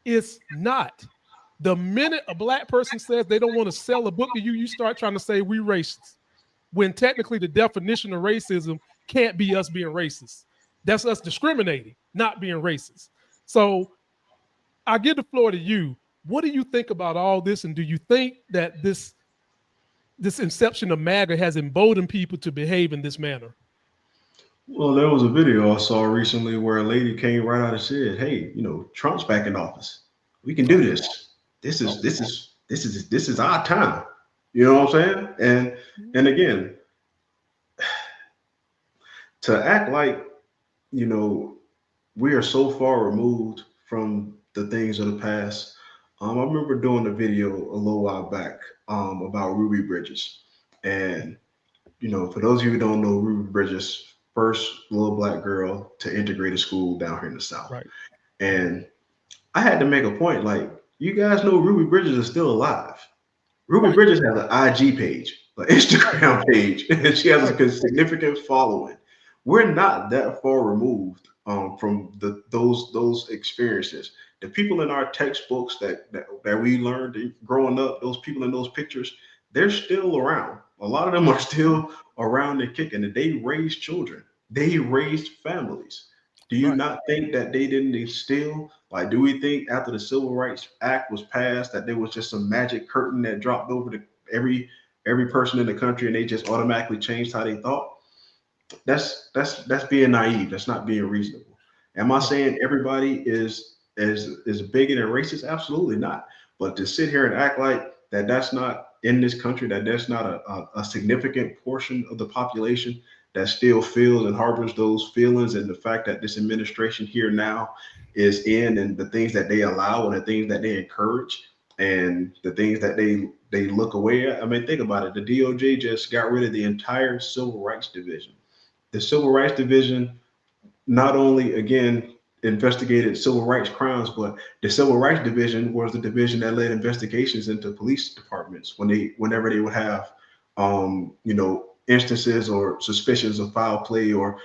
It's not. The minute a black person says they don't want to sell a book to you, you start trying to say we racist, when technically the definition of racism can't be us being racist. That's us discriminating, not being racist. So I give the floor to you. What do you think about all this? And do you think that this inception of MAGA has emboldened people to behave in this manner? Well, there was a video I saw recently where a lady came right out and said, hey, you know, Trump's back in office. We can do this. This is our time. You know what I'm saying? And again, to act like, you know, we are so far removed from the things of the past. I remember doing a video a little while back about Ruby Bridges. And, you know, for those of you who don't know, Ruby Bridges, first little black girl to integrate a school down here in the South. Right. And I had to make a point, like, you guys know Ruby Bridges is still alive. Ruby Bridges has an IG page, an Instagram page, and she has a significant following. We're not that far removed from those experiences. The people in our textbooks that we learned growing up, those people in those pictures, they're still around. A lot of them are still around and kicking, and they raised children. They raised families. Do you not think that they didn't instill? Like, do we think after the Civil Rights Act was passed that there was just some magic curtain that dropped over every person in the country and they just automatically changed how they thought? That's being naive. That's not being reasonable. Am I saying everybody is bigot and racist? Absolutely not. But to sit here and act like that's not in this country, that there's not a significant portion of the population that still feels and harbors those feelings, and the fact that this administration here now is in, and the things that they allow and the things that they encourage and the things that they look away at. I mean, think about it. The DOJ just got rid of the entire Civil Rights Division. The Civil Rights Division not only, again, investigated civil rights crimes, but the Civil Rights Division was the division that led investigations into police departments whenever they would have, instances or suspicions of foul play or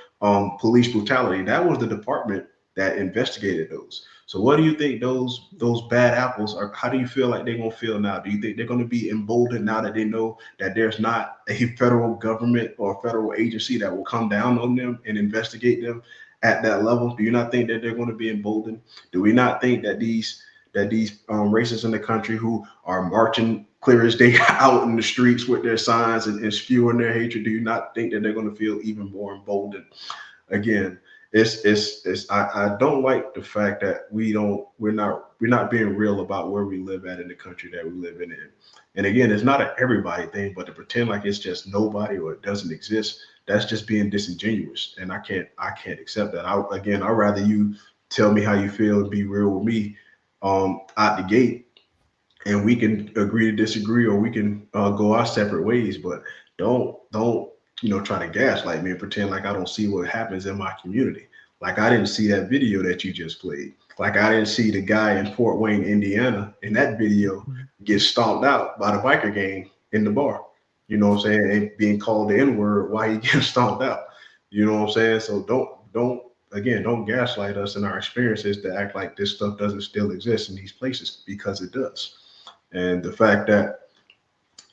police brutality. That was the department that investigated those. So what do you think those bad apples are? How do you feel like they're gonna feel now? Do you think they're gonna be emboldened now that they know that there's not a federal government or a federal agency that will come down on them and investigate them at that level? Do you not think that they're going to be emboldened? Do we not think that these racists in the country who are marching clear as day out in the streets with their signs and spewing their hatred, do you not think that they're going to feel even more emboldened? Again, I don't like the fact that we're not being real about where we live at in the country that we live in. And again, it's not an everybody thing, but to pretend like it's just nobody or it doesn't exist, that's just being disingenuous. And I can't accept that. I'd rather you tell me how you feel and be real with me out the gate, and we can agree to disagree, or we can go our separate ways. But don't try to gaslight me and pretend like I don't see what happens in my community. Like I didn't see that video that you just played. Like I didn't see the guy in Fort Wayne, Indiana, in that video get stomped out by the biker gang in the bar. You know what I'm saying? And being called the N-word while he gets stomped out. You know what I'm saying? So don't gaslight us in our experiences to act like this stuff doesn't still exist in these places, because it does. And the fact that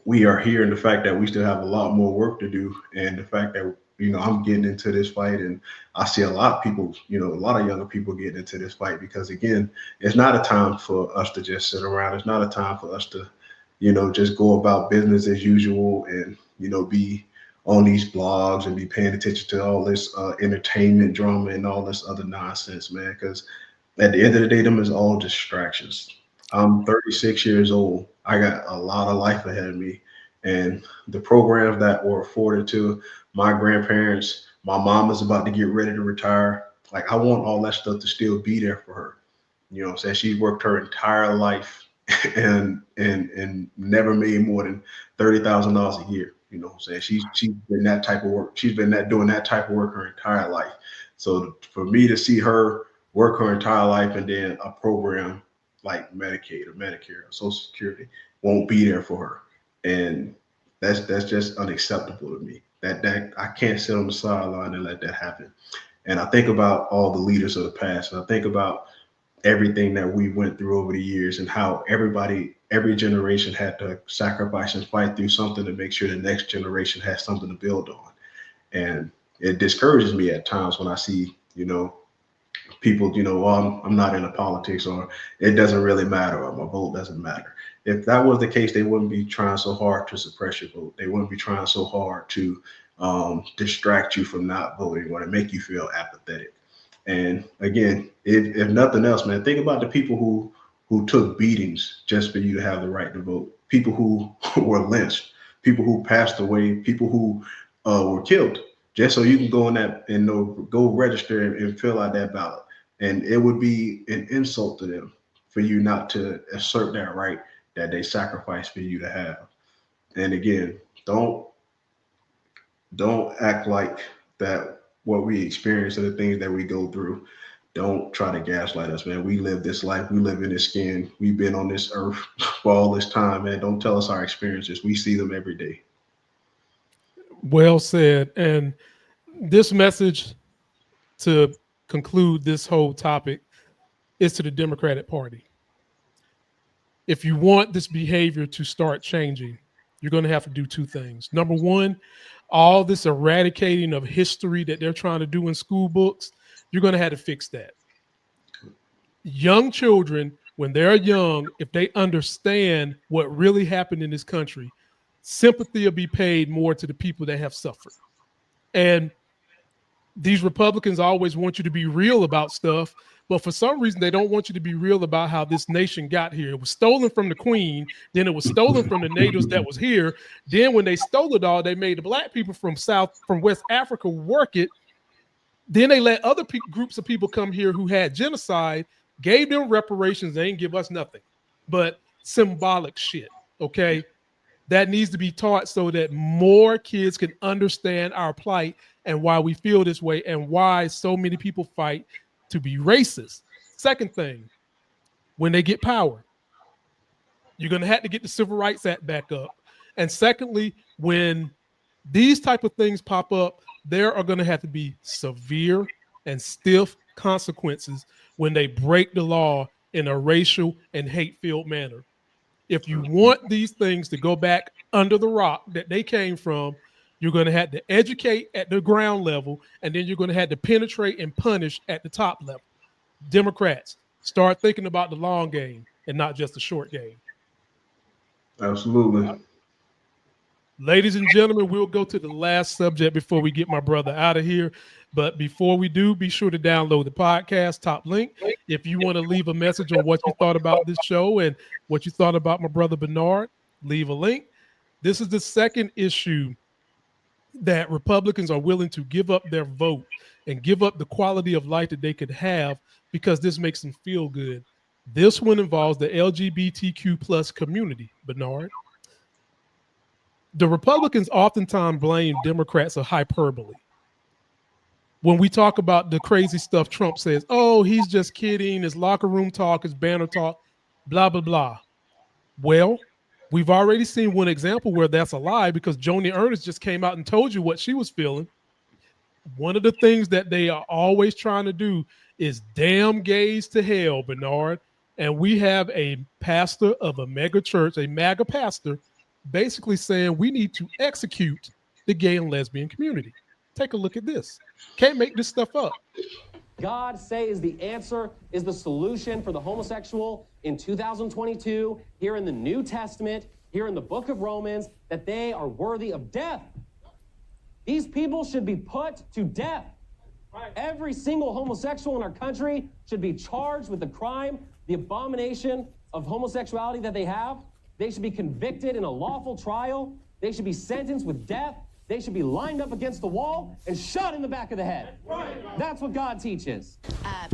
we are here, and the fact that we still have a lot more work to do, and the fact that I'm getting into this fight, and I see a lot of people, a lot of younger people getting into this fight, because again, it's not a time for us to just sit around. It's not a time for us to just go about business as usual and be on these blogs and be paying attention to all this entertainment drama and all this other nonsense, man. Because at the end of the day, them is all distractions. I'm 36 years old. I got a lot of life ahead of me, and the programs that were afforded to my grandparents, my mom is about to get ready to retire. Like I want all that stuff to still be there for her. You know what I'm saying? She worked her entire life and never made more than $30,000 a year. You know what I'm saying? She's been that type of work. She's been doing that type of work her entire life. So for me to see her work her entire life, and then a program like Medicaid or Medicare or Social Security won't be there for her, and that's just unacceptable to me. That I can't sit on the sideline and let that happen. And I think about all the leaders of the past, and I think about everything that we went through over the years, and how every generation had to sacrifice and fight through something to make sure the next generation has something to build on. And it discourages me at times when I see, people, well, I'm not into politics, or it doesn't really matter, or my vote doesn't matter. If that was the case, they wouldn't be trying so hard to suppress your vote. They wouldn't be trying so hard to distract you from not voting or to make you feel apathetic. And again, if nothing else, man, think about the people who took beatings just for you to have the right to vote. People who were lynched, people who passed away, people who were killed, just so you can go in that and go register and fill out that ballot. And it would be an insult to them for you not to assert that right that they sacrificed for you to have. And again, don't act like that what we experience and the things that we go through. Don't try to gaslight us, man. We live this life. We live in this skin. We've been on this earth for all this time, man. Don't tell us our experiences. We see them every day. Well said. And this message, to conclude this whole topic, is to the Democratic Party. If you want this behavior to start changing, you're going to have to do two things. Number one, all this eradicating of history that they're trying to do in school books, you're going to have to fix that. Young children, when they're young, if they understand what really happened in this country, sympathy will be paid more to the people that have suffered. And these Republicans always want you to be real about stuff, but for some reason, they don't want you to be real about how this nation got here. It was stolen from the Queen, then it was stolen from the natives that was here. Then when they stole it all, they made the black people from West Africa work it. Then they let other groups of people come here who had genocide, gave them reparations. They ain't give us nothing but symbolic shit, okay? That needs to be taught so that more kids can understand our plight and why we feel this way and why so many people fight to be racist. Second thing, when they get power, you're going to have to get the Civil Rights Act back up. And secondly, when these type of things pop up, there are going to have to be severe and stiff consequences when they break the law in a racial and hate-filled manner. If you want these things to go back under the rock that they came from, you're going to have to educate at the ground level, and then you're going to have to penetrate and punish at the top level. Democrats, start thinking about the long game and not just the short game. Absolutely. Ladies and gentlemen, we'll go to the last subject before we get my brother out of here. But before we do, be sure to download the podcast, top link. If you want to leave a message on what you thought about this show and what you thought about my brother Bernard, leave a link. This is the second issue that Republicans are willing to give up their vote and give up the quality of life that they could have because this makes them feel good. This one involves the LGBTQ plus community, Bernard. The Republicans oftentimes blame Democrats for hyperbole. When we talk about the crazy stuff Trump says, oh, he's just kidding, his locker room talk, his banner talk, blah, blah, blah. Well, we've already seen one example where that's a lie because Joni Ernst just came out and told you what she was feeling. One of the things that they are always trying to do is damn gays to hell, Bernard. And we have a pastor of a mega church, a MAGA pastor, basically saying we need to execute the gay and lesbian community. Take a look at this. Can't make this stuff up. God say is the answer, is the solution for the homosexual in 2022, here in the New Testament, here in the book of Romans, that they are worthy of death. These people should be put to death. Right. Every single homosexual in our country should be charged with the crime, the abomination of homosexuality that they have. They should be convicted in a lawful trial. They should be sentenced with death. They should be lined up against the wall and shot in the back of the head. That's what God teaches.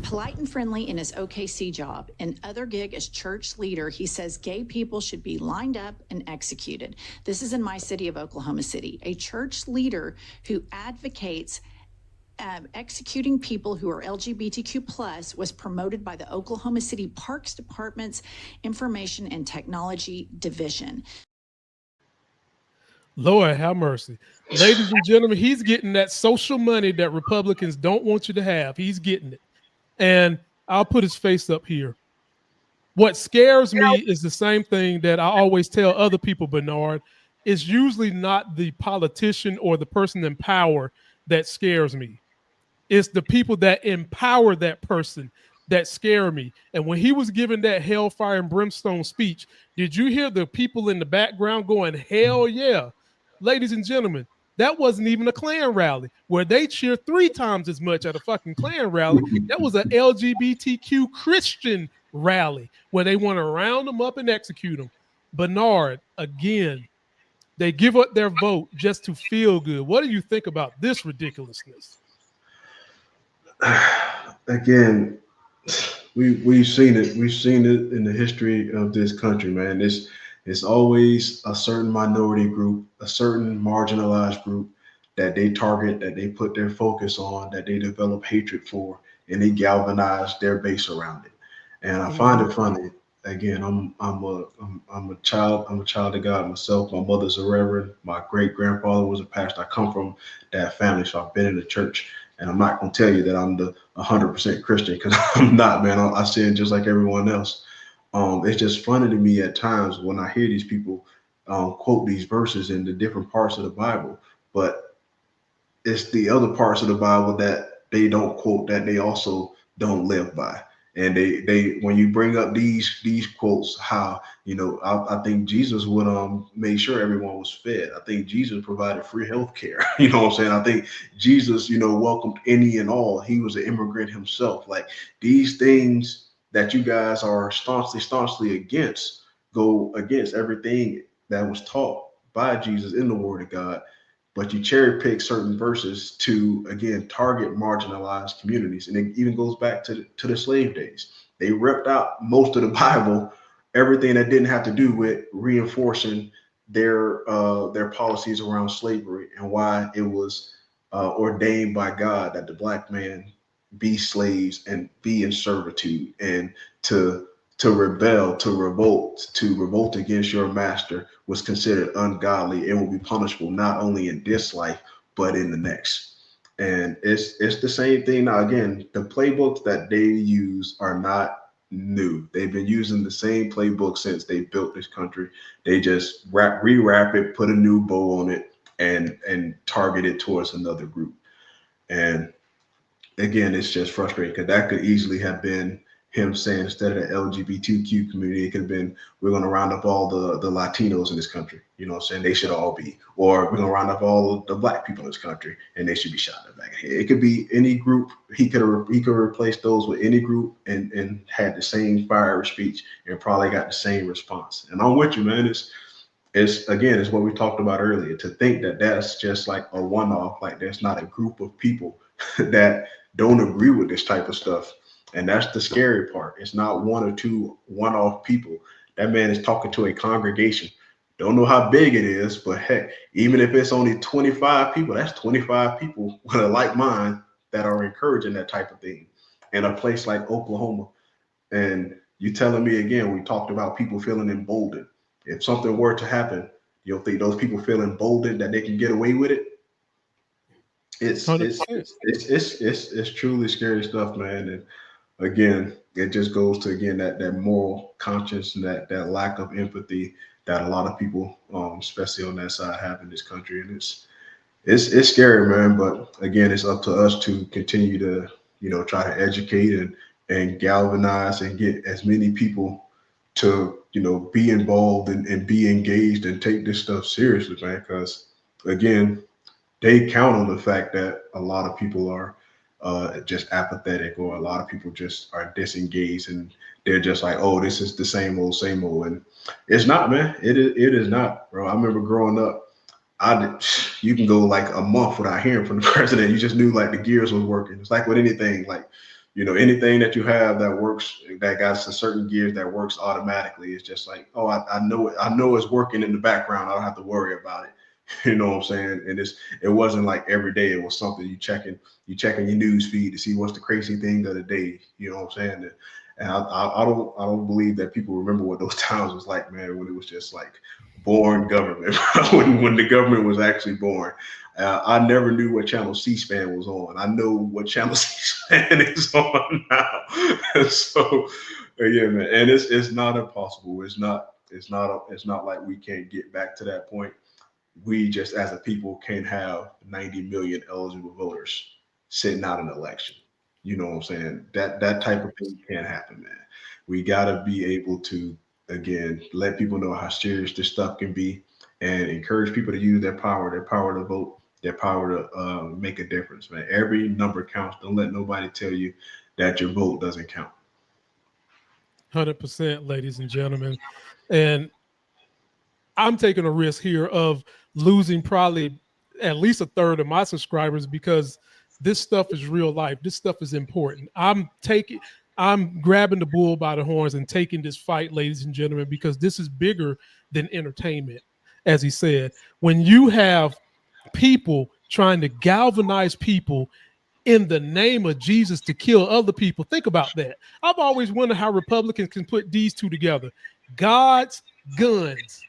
Polite and friendly in his OKC job. In other gig as church leader, he says gay people should be lined up and executed. This is in my city of Oklahoma City. A church leader who advocates executing people who are LGBTQ plus was promoted by the Oklahoma City Parks Department's Information and Technology Division. Lord have mercy. Ladies and gentlemen, he's getting that social money that Republicans don't want you to have. He's getting it. And I'll put his face up here. What scares me is the same thing that I always tell other people, Bernard. It's usually not the politician or the person in power that scares me. It's the people that empower that person that scare me. And when he was giving that hellfire and brimstone speech, did you hear the people in the background going, hell yeah? Ladies and gentlemen, that wasn't even a Klan rally where they cheer 3 times as much at a fucking Klan rally. That was an LGBTQ Christian rally where they want to round them up and execute them. Bernard, again, they give up their vote just to feel good. What do you think about this ridiculousness? Again, we've seen it. We've seen it in the history of this country, man. It's always a certain minority group, a certain marginalized group that they target, that they put their focus on, that they develop hatred for, and they galvanize their base around it. And I find it funny. Again, I'm a child of God myself. My mother's a reverend. My great grandfather was a pastor. I come from that family, so I've been in the church. And I'm not going to tell you that I'm the 100% Christian, because I'm not, man. I sin just like everyone else. It's just funny to me at times when I hear these people quote these verses in the different parts of the Bible, but it's the other parts of the Bible that they don't quote that they also don't live by. And they when you bring up these quotes, how, you know, I think Jesus would make sure everyone was fed. I think Jesus provided free health care. You know what I'm saying? I think Jesus, you know, welcomed any and all. He was an immigrant himself. Like, these things that you guys are staunchly against go against everything that was taught by Jesus in the Word of God, but you cherry pick certain verses to, again, target marginalized communities. And it even goes back to the slave days. They ripped out most of the Bible, everything that didn't have to do with reinforcing their policies around slavery and why it was ordained by God that the black man be slaves and be in servitude, and to rebel, to revolt against your master was considered ungodly and will be punishable not only in this life but in the next. And it's the same thing now. Again, the playbooks that they use are not new. They've been using the same playbook since they built this country. They just rewrap it, put a new bow on it, and target it towards another group. And again, it's just frustrating because that could easily have been him saying, instead of the LGBTQ community, it could have been, we're going to round up all the Latinos in this country. You know what I'm saying? They should all be. Or we're going to round up all the black people in this country and they should be shot in the back of the head. It could be any group. He could replace those with any group and had the same fiery speech and probably got the same response. And I'm with you, man. It's again, it's what we talked about earlier. To think that that's just like a one-off, like there's not a group of people that don't agree with this type of stuff. And that's the scary part. It's not one or two one-off people. That man is talking to a congregation. Don't know how big it is, but heck, even if it's only 25 people, that's 25 people with a like mind that are encouraging that type of thing in a place like Oklahoma. And you telling me again, we talked about people feeling emboldened. If something were to happen, you'll think those people feel emboldened that they can get away with it? It's truly scary stuff, man. And again, it just goes to, again, that moral conscience and that lack of empathy that a lot of people, especially on that side, have in this country. And it's scary, man. But again, it's up to us to continue to, you know, try to educate and galvanize and get as many people to, you know, be involved and be engaged and take this stuff seriously, man. Because again, they count on the fact that a lot of people are just apathetic, or a lot of people just are disengaged and they're just like, oh, this is the same old. And it's not, man. It is not, bro. I remember growing up, you can go like a month without hearing from the president. You just knew like the gears was working. It's like with anything, like, you know, anything that you have that works, that got a certain gears that works automatically. It's just like, oh, I know it's working in the background. I don't have to worry about it. You know what I'm saying? And it wasn't like every day. It was something you checking your news feed to see what's the crazy thing of the day. You know what I'm saying? And I don't believe that people remember what those times was like, man, when it was just like born government, when the government was actually born. I never knew what channel C-SPAN was on. I know what channel C-SPAN is on now. So yeah, man, and it's not impossible. It's not like we can't get back to that point. We just, as a people, can't have 90 million eligible voters sitting out an election. You know what I'm saying? That type of thing can't happen, man. We got to be able to, again, let people know how serious this stuff can be and encourage people to use their power to vote, their power to make a difference, man. Every number counts. Don't let nobody tell you that your vote doesn't count. 100%, ladies and gentlemen. And I'm taking a risk here of losing probably at least a third of my subscribers because this stuff is real life. This stuff is important. I'm grabbing the bull by the horns and taking this fight, ladies and gentlemen, because this is bigger than entertainment, as he said. When you have people trying to galvanize people in the name of Jesus to kill other people, think about that. I've always wondered how Republicans can put these two together. God's guns.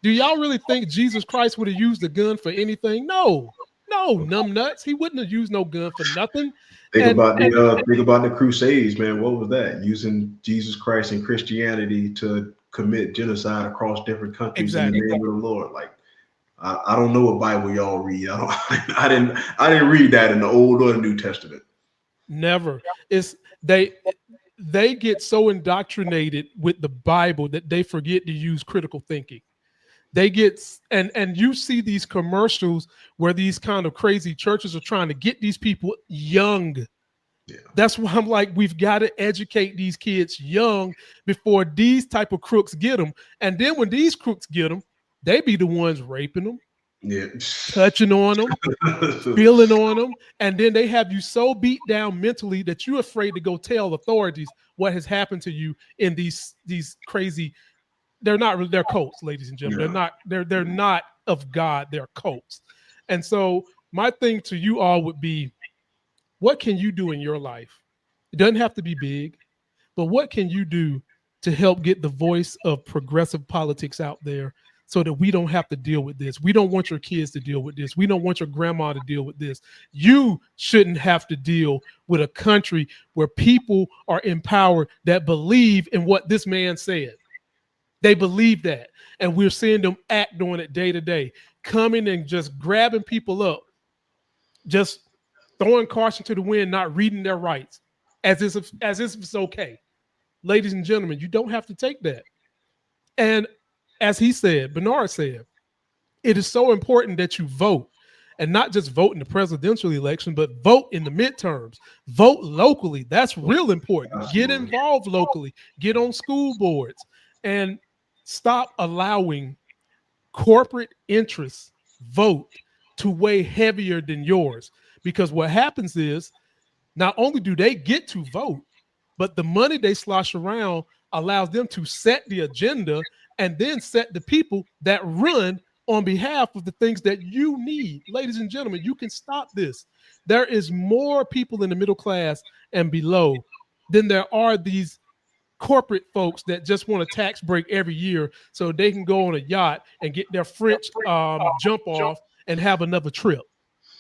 Do y'all really think Jesus Christ would have used a gun for anything? No. No, numb nuts. He wouldn't have used no gun for nothing. Think about the Crusades, man. What was that? Using Jesus Christ and Christianity to commit genocide across different countries in the name of the Lord. Like, I don't know what Bible y'all read. I didn't read that in the Old or the New Testament. Never. It's they get so indoctrinated with the Bible that they forget to use critical thinking. They get and you see these commercials where these kind of crazy churches are trying to get these people young. Yeah. That's why I'm like, we've got to educate these kids young before these type of crooks get them. And then when these crooks get them, they be the ones raping them, touching on them, feeling on them, and then they have you so beat down mentally that you're afraid to go tell authorities what has happened to you in these crazy. They're cults, ladies and gentlemen. Yeah. They're not of God. They're cults. And so my thing to you all would be, what can you do in your life? It doesn't have to be big, but what can you do to help get the voice of progressive politics out there so that we don't have to deal with this? We don't want your kids to deal with this. We don't want your grandma to deal with this. You shouldn't have to deal with a country where people are empowered that believe in what this man said. They believe that. And we're seeing them act on it day to day, coming and just grabbing people up, just throwing caution to the wind, not reading their rights as if it's okay. Ladies and gentlemen, you don't have to take that. And as he said, Bernard said, it is so important that you vote, and not just vote in the presidential election, but vote in the midterms. Vote locally. That's real important. Get involved locally. Get on school boards. And stop allowing corporate interests vote to weigh heavier than yours. Because what happens is, not only do they get to vote, but the money they slosh around allows them to set the agenda and then set the people that run on behalf of the things that you need. Ladies and gentlemen, you can stop this. There is more people in the middle class and below than there are these corporate folks that just want a tax break every year so they can go on a yacht and get their French jump off and have another trip.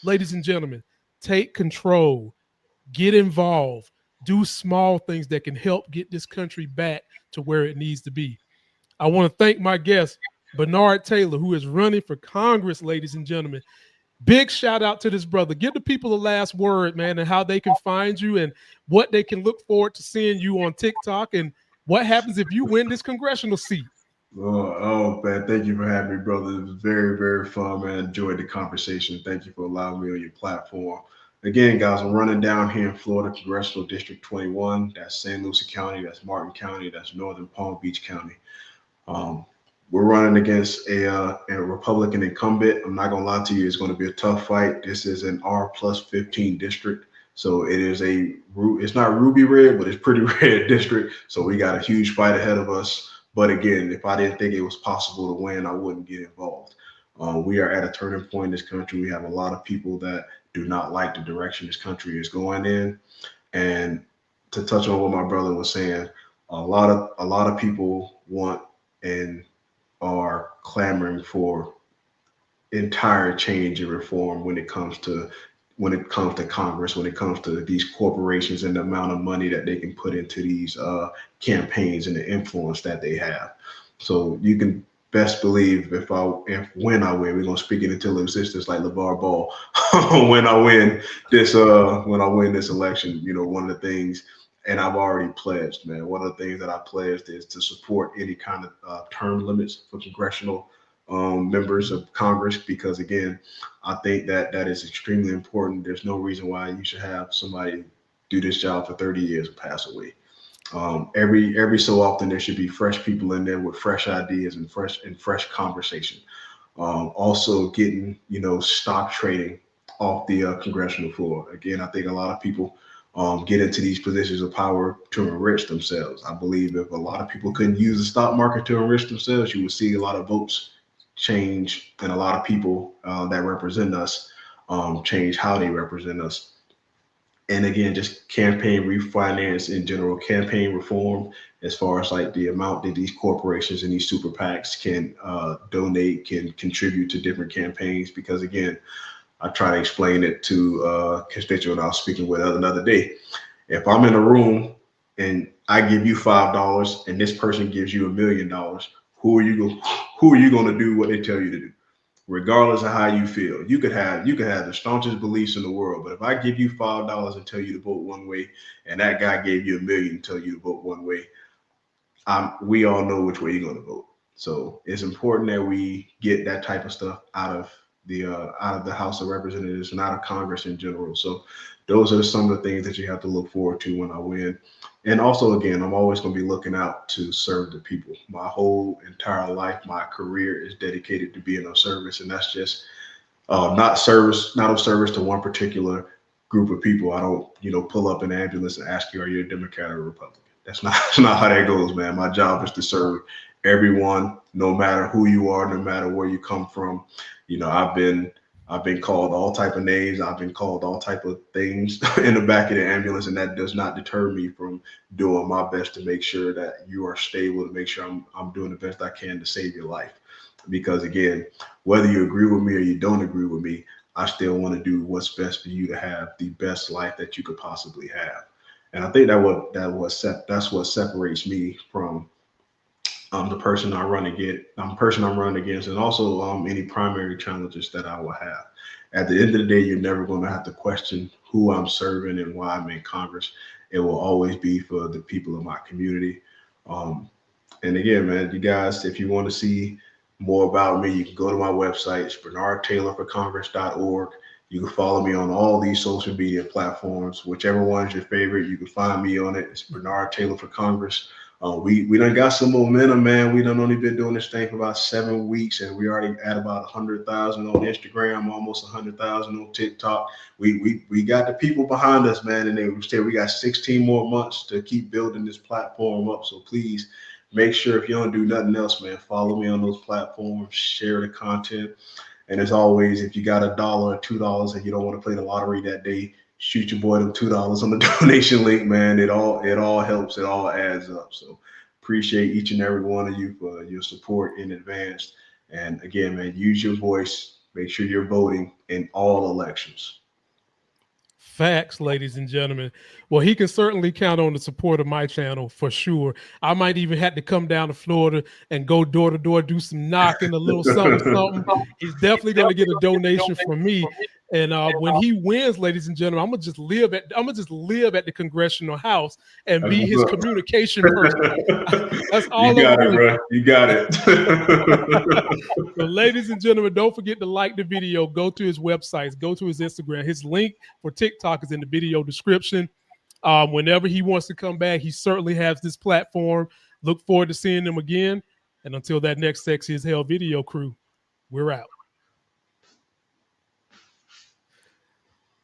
Ladies and gentlemen, take control, get involved, do small things that can help get this country back to where it needs to be. I want to thank my guest, Bernard Taylor, who is running for Congress, ladies and gentlemen. Big shout out to this brother. Give the people the last word, man, and how they can find you and what they can look forward to seeing you on TikTok and what happens if you win this congressional seat. Oh, man, thank you for having me, brother. It was very, very fun, man. I enjoyed the conversation. Thank you for allowing me on your platform. Again, guys, I'm running down here in Florida, Congressional District 21. That's St. Lucie County, that's Martin County, that's Northern Palm Beach County. We're running against a Republican incumbent. I'm not going to lie to you. It's going to be a tough fight. This is an R+15 district. So it's not ruby red, but it's pretty red district. So we got a huge fight ahead of us. But again, if I didn't think it was possible to win, I wouldn't get involved. We are at a turning point in this country. We have a lot of people that do not like the direction this country is going in. And to touch on what my brother was saying, a lot of people want and are clamoring for entire change and reform when it comes to Congress, when it comes to these corporations and the amount of money that they can put into these campaigns and the influence that they have. So you can best believe when I win, we're gonna speak it into existence like LeVar Ball. when I win this election, you know, one of the things, and I've already pledged, man, one of the things that I pledged is to support any kind of term limits for congressional members of Congress, because again, I think that is extremely important. There's no reason why you should have somebody do this job for 30 years and pass away. Every so often there should be fresh people in there with fresh ideas and fresh conversation. Also getting, you know, stock trading off the congressional floor. Again, I think a lot of people get into these positions of power to enrich themselves. I believe if a lot of people couldn't use the stock market to enrich themselves, you would see a lot of votes change and a lot of people that represent us change how they represent us. And again, just campaign refinance in general, campaign reform, as far as like the amount that these corporations and these super PACs can donate, can contribute to different campaigns. Because again, I try to explain it to a constituent I was speaking with another day. If I'm in a room and I give you $5 and this person gives you $1 million, who are you going to do what they tell you to do? Regardless of how you feel, you could have the staunchest beliefs in the world, but if I give you $5 and tell you to vote one way, and that guy gave you $1 million and tell you to vote one way, we all know which way you're going to vote. So it's important that we get that type of stuff out of the House of Representatives and out of Congress in general. So those are some of the things that you have to look forward to when I win. And also, again, I'm always going to be looking out to serve the people. My whole entire life, my career is dedicated to being of service, and that's just not of service to one particular group of people. I don't, pull up an ambulance and ask you, are you a Democrat or a Republican? That's not how that goes, man. My job is to serve everyone, no matter who you are, no matter where you come from. I've been called all type of names. I've been called all type of things in the back of the ambulance, and that does not deter me from doing my best to make sure that you are stable, to make sure I'm doing the best I can to save your life. Because again, whether you agree with me or you don't agree with me, I still want to do what's best for you to have the best life that you could possibly have. And I think that's what separates me from the person I'm running against, and also any primary challenges that I will have. At the end of the day, you're never going to have to question who I'm serving and why I'm in Congress. It will always be for the people of my community. And again, man, you guys, if you want to see more about me, you can go to my website. It's BernardTaylorForCongress.org. You can follow me on all these social media platforms, whichever one's your favorite. You can find me on it. It's Bernard Taylor for Congress. We done got some momentum, man. We done only been doing this thing for about 7 weeks, and we already at about 100,000 on Instagram, almost 100,000 on TikTok. We got the people behind us, man, and they said we got 16 more months to keep building this platform up. So please make sure, if you don't do nothing else, man, follow me on those platforms, share the content. And as always, if you got $1 or $2 and you don't want to play the lottery that day, shoot your boy them $2 on the donation link, man. It all helps. It all adds up. So appreciate each and every one of you for your support in advance. And again, man, use your voice. Make sure you're voting in all elections. Facts, ladies and gentlemen. Well, he can certainly count on the support of my channel for sure. I might even have to come down to Florida and go door to door, do some knocking, a little something. He's definitely going to get a donation from me. And when he wins, ladies and gentlemen, I'm gonna just live at the Congressional House and be his communication person. That's all. You got it, bro. You got it. So, ladies and gentlemen, don't forget to like the video. Go to his websites. Go to his Instagram. His link for TikTok is in the video description. Whenever he wants to come back, he certainly has this platform. Look forward to seeing him again. And until that next Sexy as Hell video crew, we're out.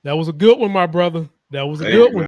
That was a good one, my brother. That was a good one.